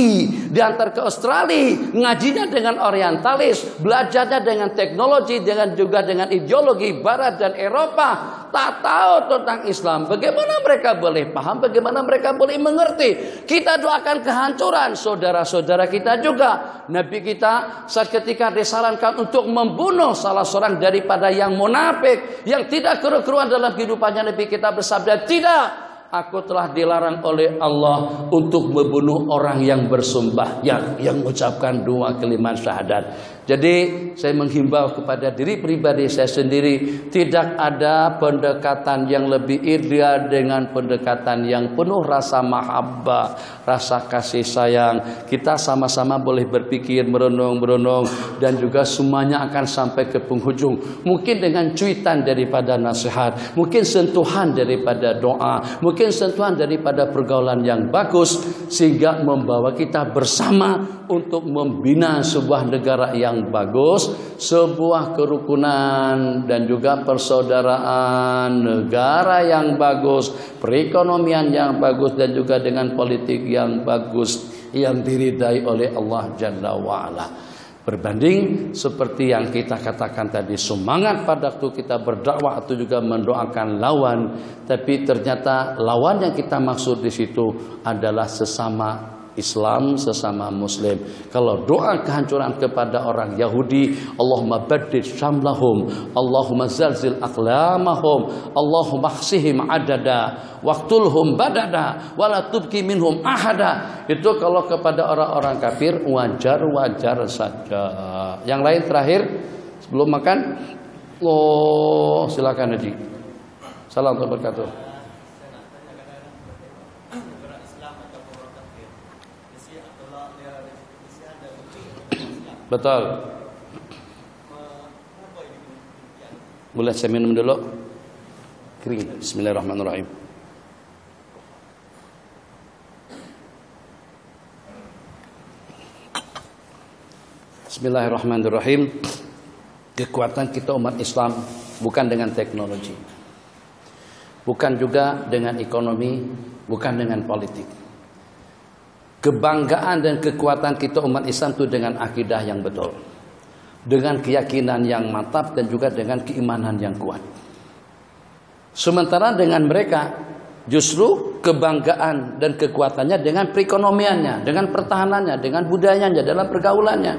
Speaker 1: dihantar ke Australia, ngajinya dengan orientalis, belajarnya dengan teknologi, dengan juga dengan ideologi Barat dan Eropa, tak tahu tentang Islam. Bagaimana mereka boleh paham? Bagaimana mereka boleh mengerti? Kita doakan kehancuran saudara-saudara kita juga. Nabi kita saat ketika disarankan untuk membunuh salah seorang daripada yang munafik, yang tidak keru-keruan dalam kehidupannya, Nabi kita bersabda, tidak, aku telah dilarang oleh Allah untuk membunuh orang yang bersumpah, yang mengucapkan 2 kalimat syahadat. Jadi saya menghimbau kepada diri pribadi saya sendiri, tidak ada pendekatan yang lebih ideal dengan pendekatan yang penuh rasa mahabbah, rasa kasih sayang. Kita sama-sama boleh berpikir, merenung, dan juga semuanya akan sampai ke penghujung. Mungkin dengan cuitan daripada nasihat, mungkin sentuhan daripada doa, mungkin sentuhan daripada pergaulan yang bagus, sehingga membawa kita bersama untuk membina sebuah negara yang bagus, sebuah kerukunan dan juga persaudaraan, negara yang bagus, perekonomian yang bagus, dan juga dengan politik yang bagus yang diridai oleh Allah Jalla wa'ala. Berbanding seperti yang kita katakan tadi, semangat pada waktu kita berdakwah atau juga mendoakan lawan, tapi ternyata lawan yang kita maksud di situ adalah sesama Islam sesama Muslim. Kalau doa kehancuran kepada orang Yahudi, Allahumma baddid syamlahum, Allahumma zalzil aqlamahum, Allahumma khsihim adada, waqtulhum badada, wala tubki minhum ahada. Itu kalau kepada orang-orang kafir wajar-wajar saja. Yang lain terakhir sebelum makan, silakan Haji. Salam wabarakatuh. Betul. Boleh saya minum dulu? Kering. Bismillahirrahmanirrahim. Bismillahirrahmanirrahim. Kekuatan kita umat Islam bukan dengan teknologi, bukan juga dengan ekonomi, bukan dengan politik. Kebanggaan dan kekuatan kita umat Islam itu dengan akidah yang betul, dengan keyakinan yang mantap, dan juga dengan keimanan yang kuat. Sementara dengan mereka justru kebanggaan dan kekuatannya dengan perekonomiannya, dengan pertahanannya, dengan budayanya, dalam pergaulannya.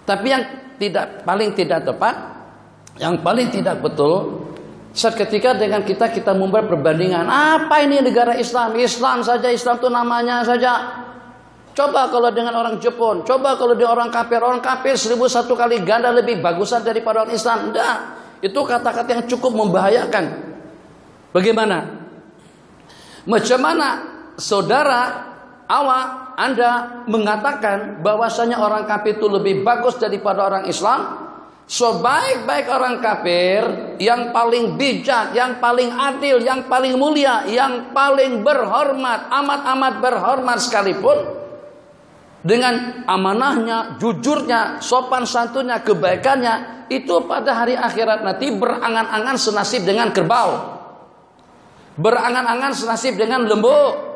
Speaker 1: Tapi yang paling tidak tepat, yang paling tidak betul, saat ketika dengan kita membuat perbandingan, apa ini negara Islam? Islam saja, Islam itu namanya saja. Coba kalau dengan orang Jepun, coba kalau dengan orang kafir 1001 kali ganda lebih bagusan daripada orang Islam. Enggak, itu kata-kata yang cukup membahayakan. Bagaimana? Macam mana saudara awak Anda mengatakan bahwasanya orang kafir itu lebih bagus daripada orang Islam? Sebaik-baik orang kafir, yang paling bijak, yang paling adil, yang paling mulia, yang paling berhormat, amat-amat berhormat sekalipun, dengan amanahnya, jujurnya, sopan santunnya, kebaikannya, itu pada hari akhirat nanti berangan-angan senasib dengan kerbau, berangan-angan senasib dengan lembu.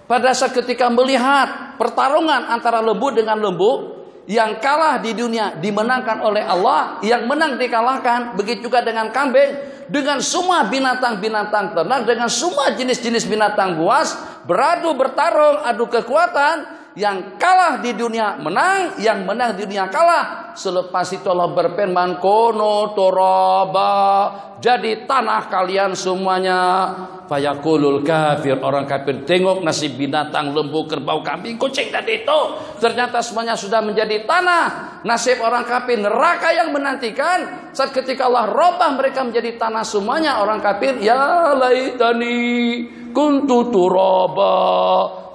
Speaker 1: Pada saat ketika melihat pertarungan antara lembu dengan lembu, yang kalah di dunia dimenangkan oleh Allah, yang menang dikalahkan. Begitu juga dengan kambing, dengan semua binatang-binatang ternak, dengan semua jenis-jenis binatang buas, beradu bertarung, adu kekuatan. Yang kalah di dunia menang, yang menang di dunia kalah. Selepas itu Allah berfirman, kono turaba, jadi tanah kalian semuanya. Fayakulul kafir, orang kafir tengok nasib binatang, lembu, kerbau, kambing, kucing dan itu, ternyata semuanya sudah menjadi tanah. Nasib orang kafir neraka yang menantikan. Saat ketika Allah robah mereka menjadi tanah semuanya, orang kafir, ya laitani kuntu turaba,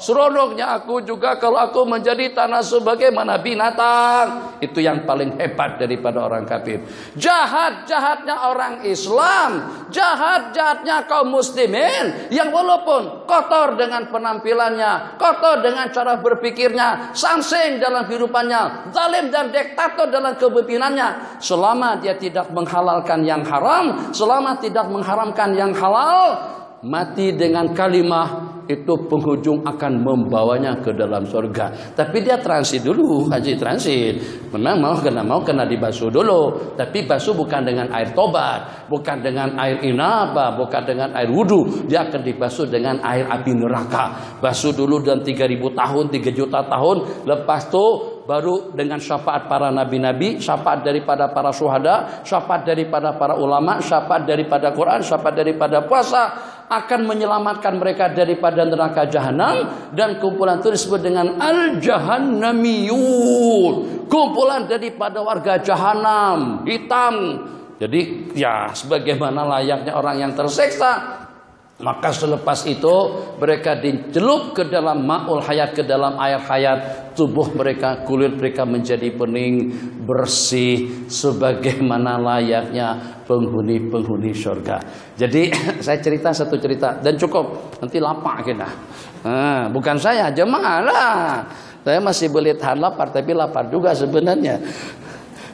Speaker 1: seronoknya aku juga kalau aku menjadi tanah sebagaimana binatang. Itu yang paling hebat daripada orang kafir. Jahat-jahatnya orang Islam, jahat-jahatnya kaum muslimin, yang walaupun kotor dengan penampilannya, kotor dengan cara berpikirnya, sangsing dalam kehidupannya, zalim dan diktator dalam kepemimpinannya, selama dia tidak menghalalkan yang haram, selama tidak mengharamkan yang halal, mati dengan kalimah itu penghujung akan membawanya ke dalam surga. Tapi dia transit dulu, haji transit. Memang mau kena dibasuh dulu. Tapi basuh bukan dengan air tobat, bukan dengan air inaba, bukan dengan air wudu. Dia akan dibasuh dengan air api neraka. Basuh dulu dan 3000 tahun, 3 juta tahun. Lepas itu baru dengan syafaat para nabi-nabi, syafaat daripada para syuhada, syafaat daripada para ulama, syafaat daripada Quran, syafaat daripada puasa, akan menyelamatkan mereka daripada neraka jahanam. Dan kumpulan itu disebut dengan al-jahannamiyun, kumpulan daripada warga jahanam hitam. Jadi ya sebagaimana layaknya orang yang tersiksa. Maka selepas itu mereka dicelup ke dalam ma'ul hayat, ke dalam air hayat. Tubuh mereka, kulit mereka menjadi bening, bersih, sebagaimana layaknya penghuni-penghuni surga. Jadi saya cerita satu cerita dan cukup, nanti lapar kita. Bukan saya, jemaah lah. Saya masih boleh tahan lapar, tapi lapar juga sebenarnya.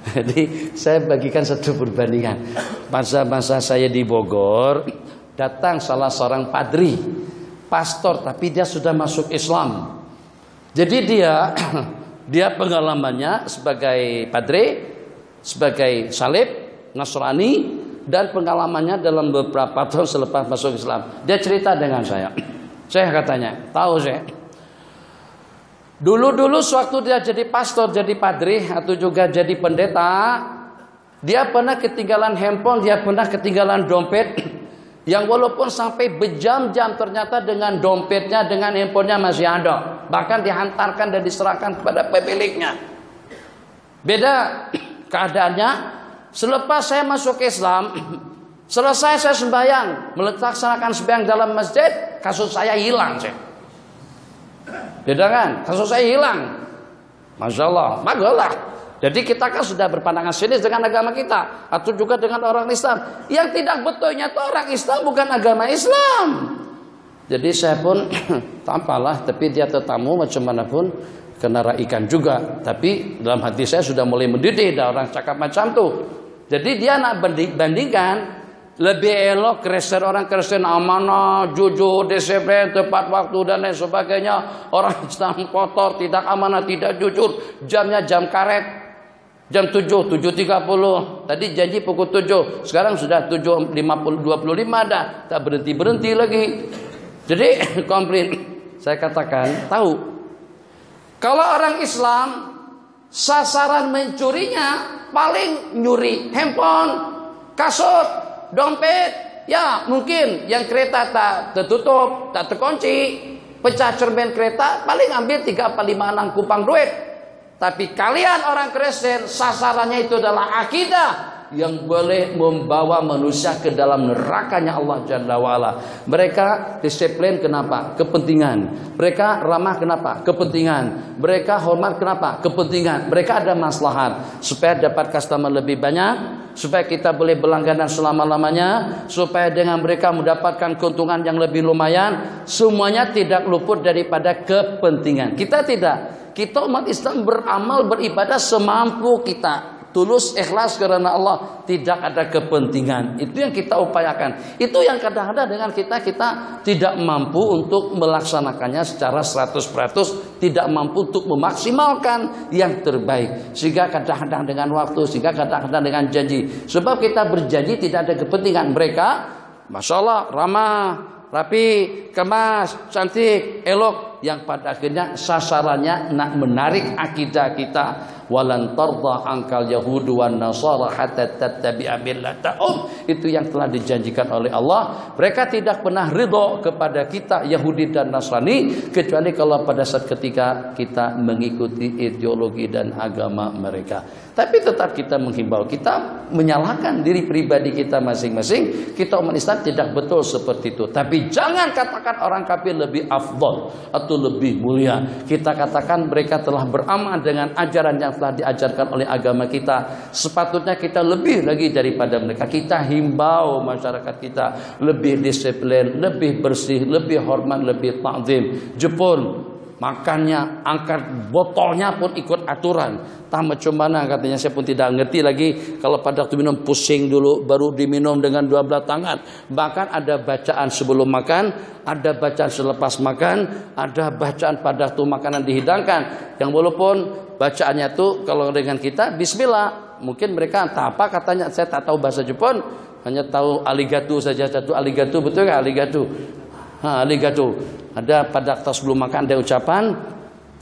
Speaker 1: Jadi saya bagikan satu perbandingan. Masa-masa saya di Bogor, datang salah seorang padri, pastor, tapi dia sudah masuk Islam. Jadi dia pengalamannya sebagai padri, sebagai salib, Nasrani, dan pengalamannya dalam beberapa tahun selepas masuk Islam. Dia cerita dengan saya. Saya katanya, tahu saya, Dulu-dulu sewaktu dia jadi pastor, jadi padri, atau juga jadi pendeta, dia pernah ketinggalan handphone, dia pernah ketinggalan dompet, yang walaupun sampai berjam-jam ternyata dengan dompetnya, dengan handphonenya masih ada. Bahkan dihantarkan dan diserahkan kepada pemiliknya. Beda keadaannya, selepas saya masuk Islam, selesai saya sembahyang, melaksanakan sembahyang dalam masjid, kasus saya hilang. Beda kan? Kasus saya hilang. Masya Allah, bagus. Jadi kita kan sudah berpandangan sinis dengan agama kita, atau juga dengan orang Islam. Yang tidak betulnya itu orang Islam bukan agama Islam. Jadi saya pun tampalah, tapi dia tetamu macam mana pun kena raikan juga. Tapi dalam hati saya sudah mulai mendidih, dah orang cakap macam tu. Jadi dia nak bandingkan, lebih elok Kristen, orang Kristen amanah, jujur, disiplin, tepat waktu dan lain sebagainya. Orang Islam kotor, tidak amanah, tidak jujur. Jamnya jam karet. Jam 7, 7.30. Tadi janji pukul 7. Sekarang sudah 7.25 dah. Tak berhenti-berhenti lagi. Jadi komplain. Saya katakan, tahu. Kalau orang Islam, sasaran mencurinya paling nyuri handphone, kasut, dompet. Ya mungkin yang kereta tak tertutup, tak terkunci. Pecah cermin kereta, paling ambil 3, 4, 5, 6 kupang duit. Tapi kalian orang Kristen, sasarannya itu adalah akidah yang boleh membawa manusia ke dalam nerakanya Allah Jalla wa'ala. Mereka disiplin kenapa? Kepentingan. Mereka ramah kenapa? Kepentingan. Mereka hormat kenapa? Kepentingan. Mereka ada maslahat supaya dapat customer lebih banyak, supaya kita boleh berlangganan selama-lamanya, supaya dengan mereka mendapatkan keuntungan yang lebih lumayan. Semuanya tidak luput daripada kepentingan. Kita tidak. Kita umat Islam beramal, beribadah semampu kita. Tulus, ikhlas karena Allah. Tidak ada kepentingan. Itu yang kita upayakan. Itu yang kadang-kadang dengan kita tidak mampu untuk melaksanakannya secara 100%. Tidak mampu untuk memaksimalkan yang terbaik. Sehingga kadang-kadang dengan waktu, sehingga kadang-kadang dengan janji. Sebab kita berjanji tidak ada kepentingan. Mereka, Masya Allah, ramah, rapi, kemas, cantik, elok. Yang pada akhirnya sasarannya nak menarik akidah kita. Walan tarda angkal yahudu wan nasara hatta tattabi'a millatahum. Itu yang telah dijanjikan oleh Allah. Mereka tidak pernah ridho kepada kita Yahudi dan Nasrani, kecuali kalau pada saat ketika kita mengikuti ideologi dan agama mereka. Tapi tetap kita menghimbau, kita menyalahkan diri pribadi kita masing-masing. Kita umat Islam tidak betul seperti itu. Tapi jangan katakan orang kafir lebih afdal atau lebih mulia. Kita katakan mereka telah beramal dengan ajaran yang telah diajarkan oleh agama kita. Sepatutnya kita lebih lagi daripada mereka. Kita himbau masyarakat kita lebih disiplin, lebih bersih, lebih hormat, lebih ta'zim. Jepun makannya, angkat botolnya pun ikut aturan. Tak macam mana katanya, saya pun tidak ngerti lagi. Kalau pada waktu minum pusing dulu, baru diminum dengan 12 tangan. Bahkan ada bacaan sebelum makan, ada bacaan selepas makan, ada bacaan pada waktu makanan dihidangkan. Yang walaupun bacaannya tuh kalau dengan kita Bismillah, mungkin mereka entah apa katanya, saya tak tahu bahasa Jepun, hanya tahu aligato saja. Satu aligato, betul nggak aligato? Aligato. Ada pada waktu sebelum makan ada ucapan.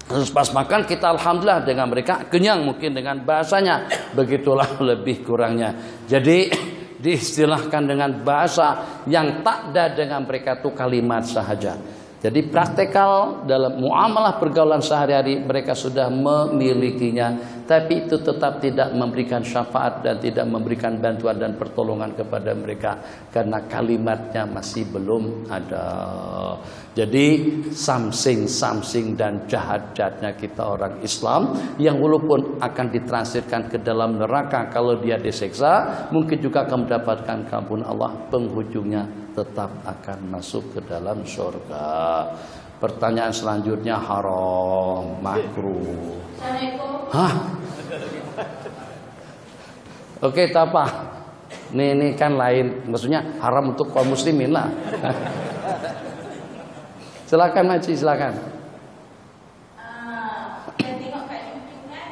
Speaker 1: Terus pas makan kita alhamdulillah, dengan mereka kenyang mungkin dengan bahasanya. Begitulah lebih kurangnya. Jadi diistilahkan dengan bahasa yang tak ada dengan mereka itu kalimat sahaja. Jadi praktikal dalam muamalah pergaulan sehari-hari mereka sudah memilikinya, tapi itu tetap tidak memberikan syafaat dan tidak memberikan bantuan dan pertolongan kepada mereka karena kalimatnya masih belum ada. Jadi samsing dan jahat-jahatnya kita orang Islam yang walaupun akan ditransitkan ke dalam neraka kalau dia disiksa, mungkin juga akan mendapatkan kampunan Allah, penghujungnya tetap akan masuk ke dalam surga. Pertanyaan selanjutnya haram, makruh. Hah? Oke, tak apa. Ini kan lain, maksudnya haram untuk kaum muslimin lah. Silakan Maci, silakan.
Speaker 3: Saya tengok kat YouTube kan,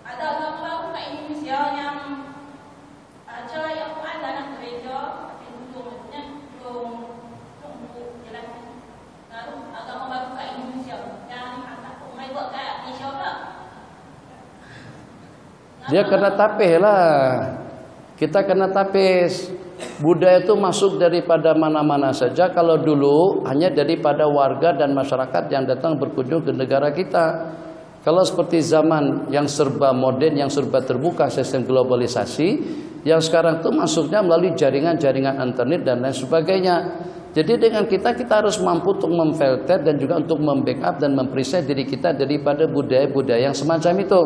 Speaker 3: ada orang baru kat Indonesia yang baca ayat Quran dalam gereja, tapi duduk maksudnya duduk jalan
Speaker 1: Dia kena tapis lah. Kita kena tapis. Budaya itu masuk daripada mana-mana saja. Kalau dulu hanya daripada warga dan masyarakat yang datang berkunjung ke negara kita. Kalau seperti zaman yang serba modern, yang serba terbuka, sistem globalisasi, yang sekarang itu masuknya melalui jaringan-jaringan internet dan lain sebagainya. Jadi dengan kita harus mampu untuk memfilter dan juga untuk membackup dan mempreset diri kita daripada budaya-budaya yang semacam itu.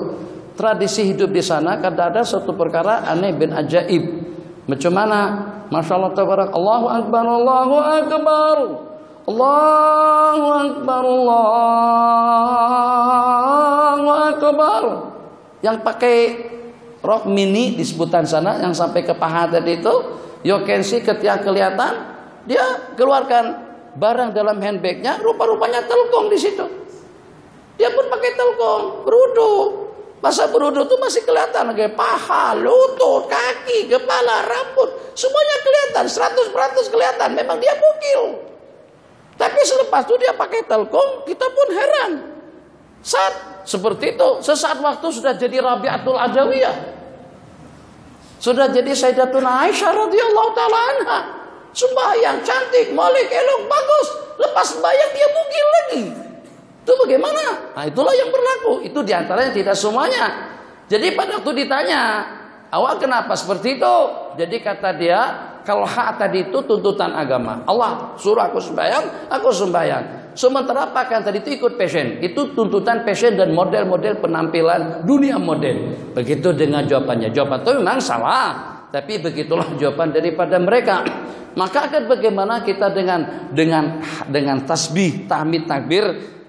Speaker 1: Tradisi hidup di sana kadang ada suatu perkara aneh bin ajaib. Macam mana? Masya Allah tabarak. Allahu Akbar, Allahu Akbar, Allahu Akbar, Allahu Akbar. Yang pakai rok mini di sebutan sana yang sampai ke paha tadi itu, Yokensi ketika kelihatan dia keluarkan barang dalam handbagnya, rupa-rupanya telkong di situ. Dia pun pakai telkong, berudu. Masa berudu itu masih kelihatan lagi paha, lutut, kaki, kepala, rambut, semuanya kelihatan, 100% kelihatan. Memang dia bukil. Tapi selepas itu dia pakai telkong, kita pun heran. Saat seperti itu, sesaat waktu sudah jadi Rabi'atul Adawiyah. Sudah jadi Sayyidatuna Aisyah radhiyallahu taala anha. Sembahyang cantik, molek, elok, bagus. Lepas sembahyang dia bukil lagi. Itu bagaimana? Nah, itulah yang berlaku. Itu diantaranya, tidak semuanya. Jadi pada waktu ditanya, awak kenapa seperti itu? Jadi kata dia, kalau hak tadi itu tuntutan agama. Allah suruh aku sembahyang, aku sembahyang. Sementara pakaian tadi itu ikut passion. Itu tuntutan passion dan model-model penampilan dunia modern. Begitu dengan jawabannya. Jawaban itu memang salah. Tapi begitulah jawaban daripada mereka. Maka akan bagaimana kita dengan tasbih, tahmid, takbir,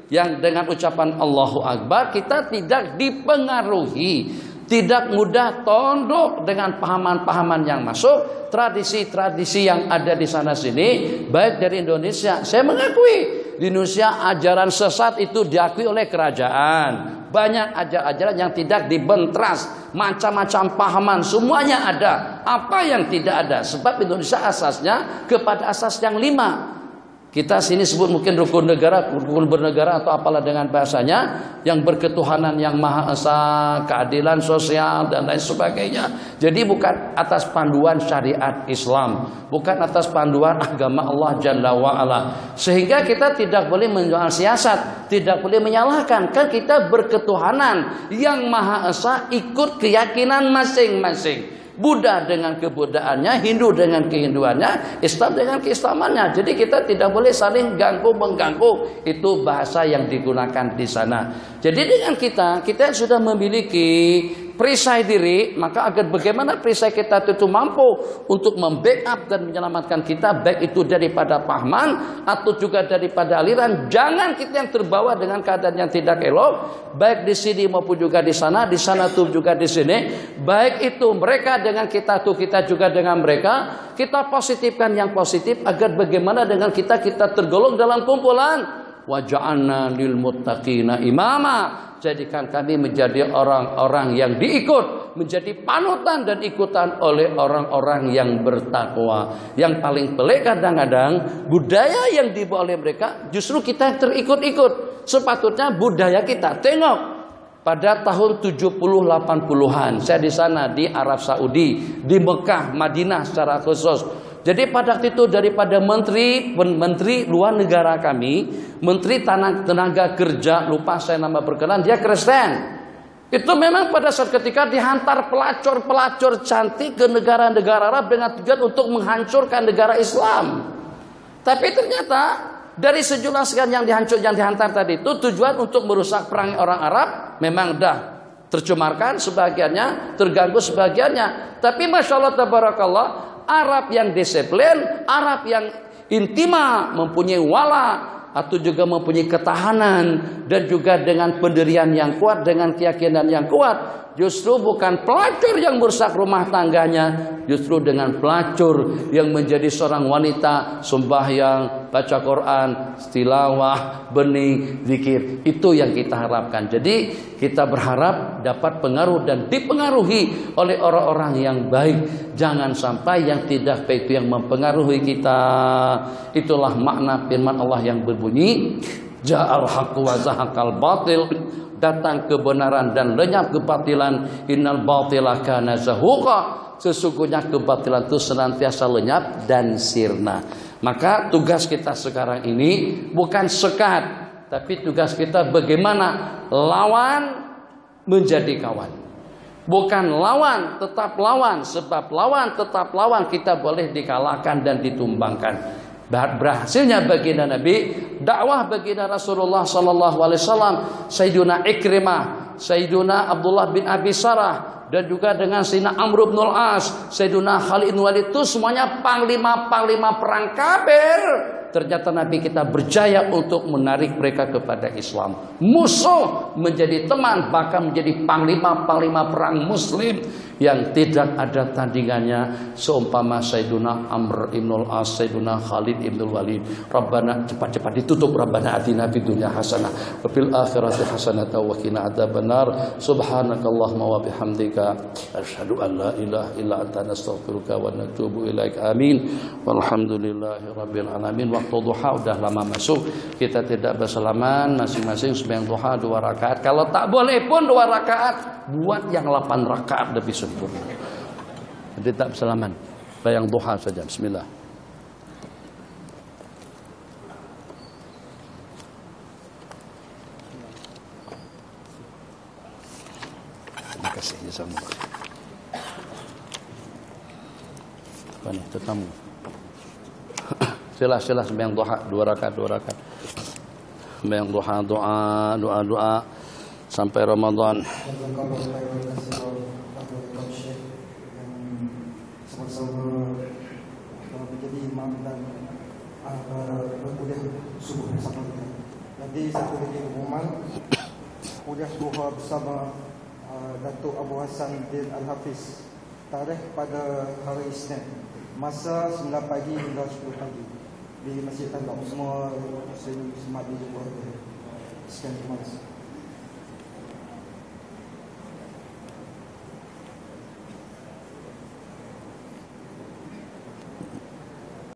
Speaker 1: yang dengan ucapan Allahu Akbar kita tidak dipengaruhi, tidak mudah tunduk dengan pahaman-pahaman yang masuk, tradisi-tradisi yang ada di sana sini, baik dari Indonesia. Saya mengakui di Indonesia ajaran sesat itu diakui oleh kerajaan. Banyak ajaran-ajaran yang tidak dibentras, macam-macam pahaman semuanya ada. Apa yang tidak ada? Sebab Indonesia asasnya kepada asas yang 5. Kita sini sebut mungkin rukun negara, rukun bernegara atau apalah dengan bahasanya, yang berketuhanan yang Maha Esa, keadilan sosial dan lain sebagainya. Jadi bukan atas panduan syariat Islam, bukan atas panduan agama Allah Jalla wa Ala. Sehingga kita tidak boleh menjual siasat, tidak boleh menyalahkan. Kan kita berketuhanan yang Maha Esa, ikut keyakinan masing-masing. Buddha dengan kebudaannya, Hindu dengan kehinduannya, Islam dengan keislamannya. Jadi kita tidak boleh saling ganggu-mengganggu. Itu bahasa yang digunakan di sana. Jadi dengan kita sudah memiliki perisai diri, maka agar bagaimana perisai kita itu mampu untuk membackup dan menyelamatkan kita, baik itu daripada pahaman atau juga daripada aliran. Jangan kita yang terbawa dengan keadaan yang tidak elok, baik di sini maupun juga di sana tuh juga di sini. Baik itu mereka dengan kita tuh, kita juga dengan mereka. Kita positifkan yang positif agar bagaimana dengan kita tergolong dalam kumpulan wa ja'alna lil muttaqina imama. Jadikan kami menjadi orang-orang yang diikut, menjadi panutan dan ikutan oleh orang-orang yang bertakwa. Yang paling pelik kadang-kadang budaya yang dibawa oleh mereka justru kita yang terikut-ikut. Sepatutnya budaya kita. Tengok pada tahun 70-80-an saya di sana di Arab Saudi, di Mekah, Madinah secara khusus. Jadi pada waktu itu daripada menteri luar negara kami, menteri tenaga kerja, lupa saya nama berkenan, dia Kristen. Itu memang pada saat ketika dihantar pelacur-pelacur cantik ke negara-negara Arab dengan tujuan untuk menghancurkan negara Islam. Tapi ternyata dari sejumlah sekian yang dihantar tadi itu tujuan untuk merusak perang orang Arab, memang dah tercemarkan sebagiannya, terganggu sebagiannya. Tapi Masya Allah tabarakallah, Arab yang disiplin, Arab yang intima, mempunyai wala atau juga mempunyai ketahanan dan juga dengan pendirian yang kuat, dengan keyakinan yang kuat. Justru bukan pelacur yang merusak rumah tangganya, justru dengan pelacur yang menjadi seorang wanita sembahyang, baca Quran, tilawah, bening, zikir. Itu yang kita harapkan. Jadi kita berharap dapat pengaruh dan dipengaruhi oleh orang-orang yang baik. Jangan sampai yang tidak baik itu yang mempengaruhi kita. Itulah makna firman Allah yang berbunyi, Ja'al haqqu wa zahaqal batil datang kebenaran dan lenyap kebatilan. Innal batila kana zahuqa. Sesungguhnya kebatilan itu senantiasa lenyap dan sirna. Maka tugas kita sekarang ini bukan sekat, tapi tugas kita bagaimana lawan menjadi kawan. Bukan lawan, tetap lawan. Sebab lawan, tetap lawan, kita boleh dikalahkan dan ditumbangkan. Berhasilnya baginda Nabi, dakwah baginda Rasulullah SAW, Sayyiduna Ikrimah, Sayyiduna Abdullah bin Abi Sarah, dan juga dengan Sayyidina Amr bin Al-As, Sayyiduna Khalid bin Walid, itu semuanya panglima-panglima perang kafir. Ternyata Nabi kita berjaya untuk menarik mereka kepada Islam. Musuh menjadi teman, bahkan menjadi panglima-panglima perang muslim yang tidak ada tandingannya seumpama Sayyiduna Amr ibn al-As, Sayyiduna Khalid ibn Walid. Rabbana, cepat-cepat ditutup, Rabbana atina fid dunya hasanah wa fil akhirati hasanah wa qina adzabannar. Subhanakallahumma wa bihamdika asyhadu an la ilaha illa anta nastaghfiruka wa natubu ilaik. Amin. Walhamdulillahi rabbil alamin. Waktu duha udah lama masuk, kita tidak bersalaman, masing-masing sembahyang duha 2 rakaat. Kalau tak boleh pun 2 rakaat, buat yang 8 rakaat lebih sempurna. Jadi tak bersalaman, bayang duha saja. Bismillah. Terima kasih jazakumullah. Apa nih tetamu? Sila sembahyang duha 2 rakaat. Sembahyang duha, doa sampai Ramadan.
Speaker 4: Sama-sama menjadi imam dan berkuliah subuh bersama kita. Nanti satu lagi pengumuman, kuliah duha bersama Datuk Abu Hassan bin Al-Hafiz, tarikh pada hari Isnin, masa 9 pagi hingga 10 pagi di Masjid Tandau. Semua muslim semat di Johor. Sekian, terima kasih.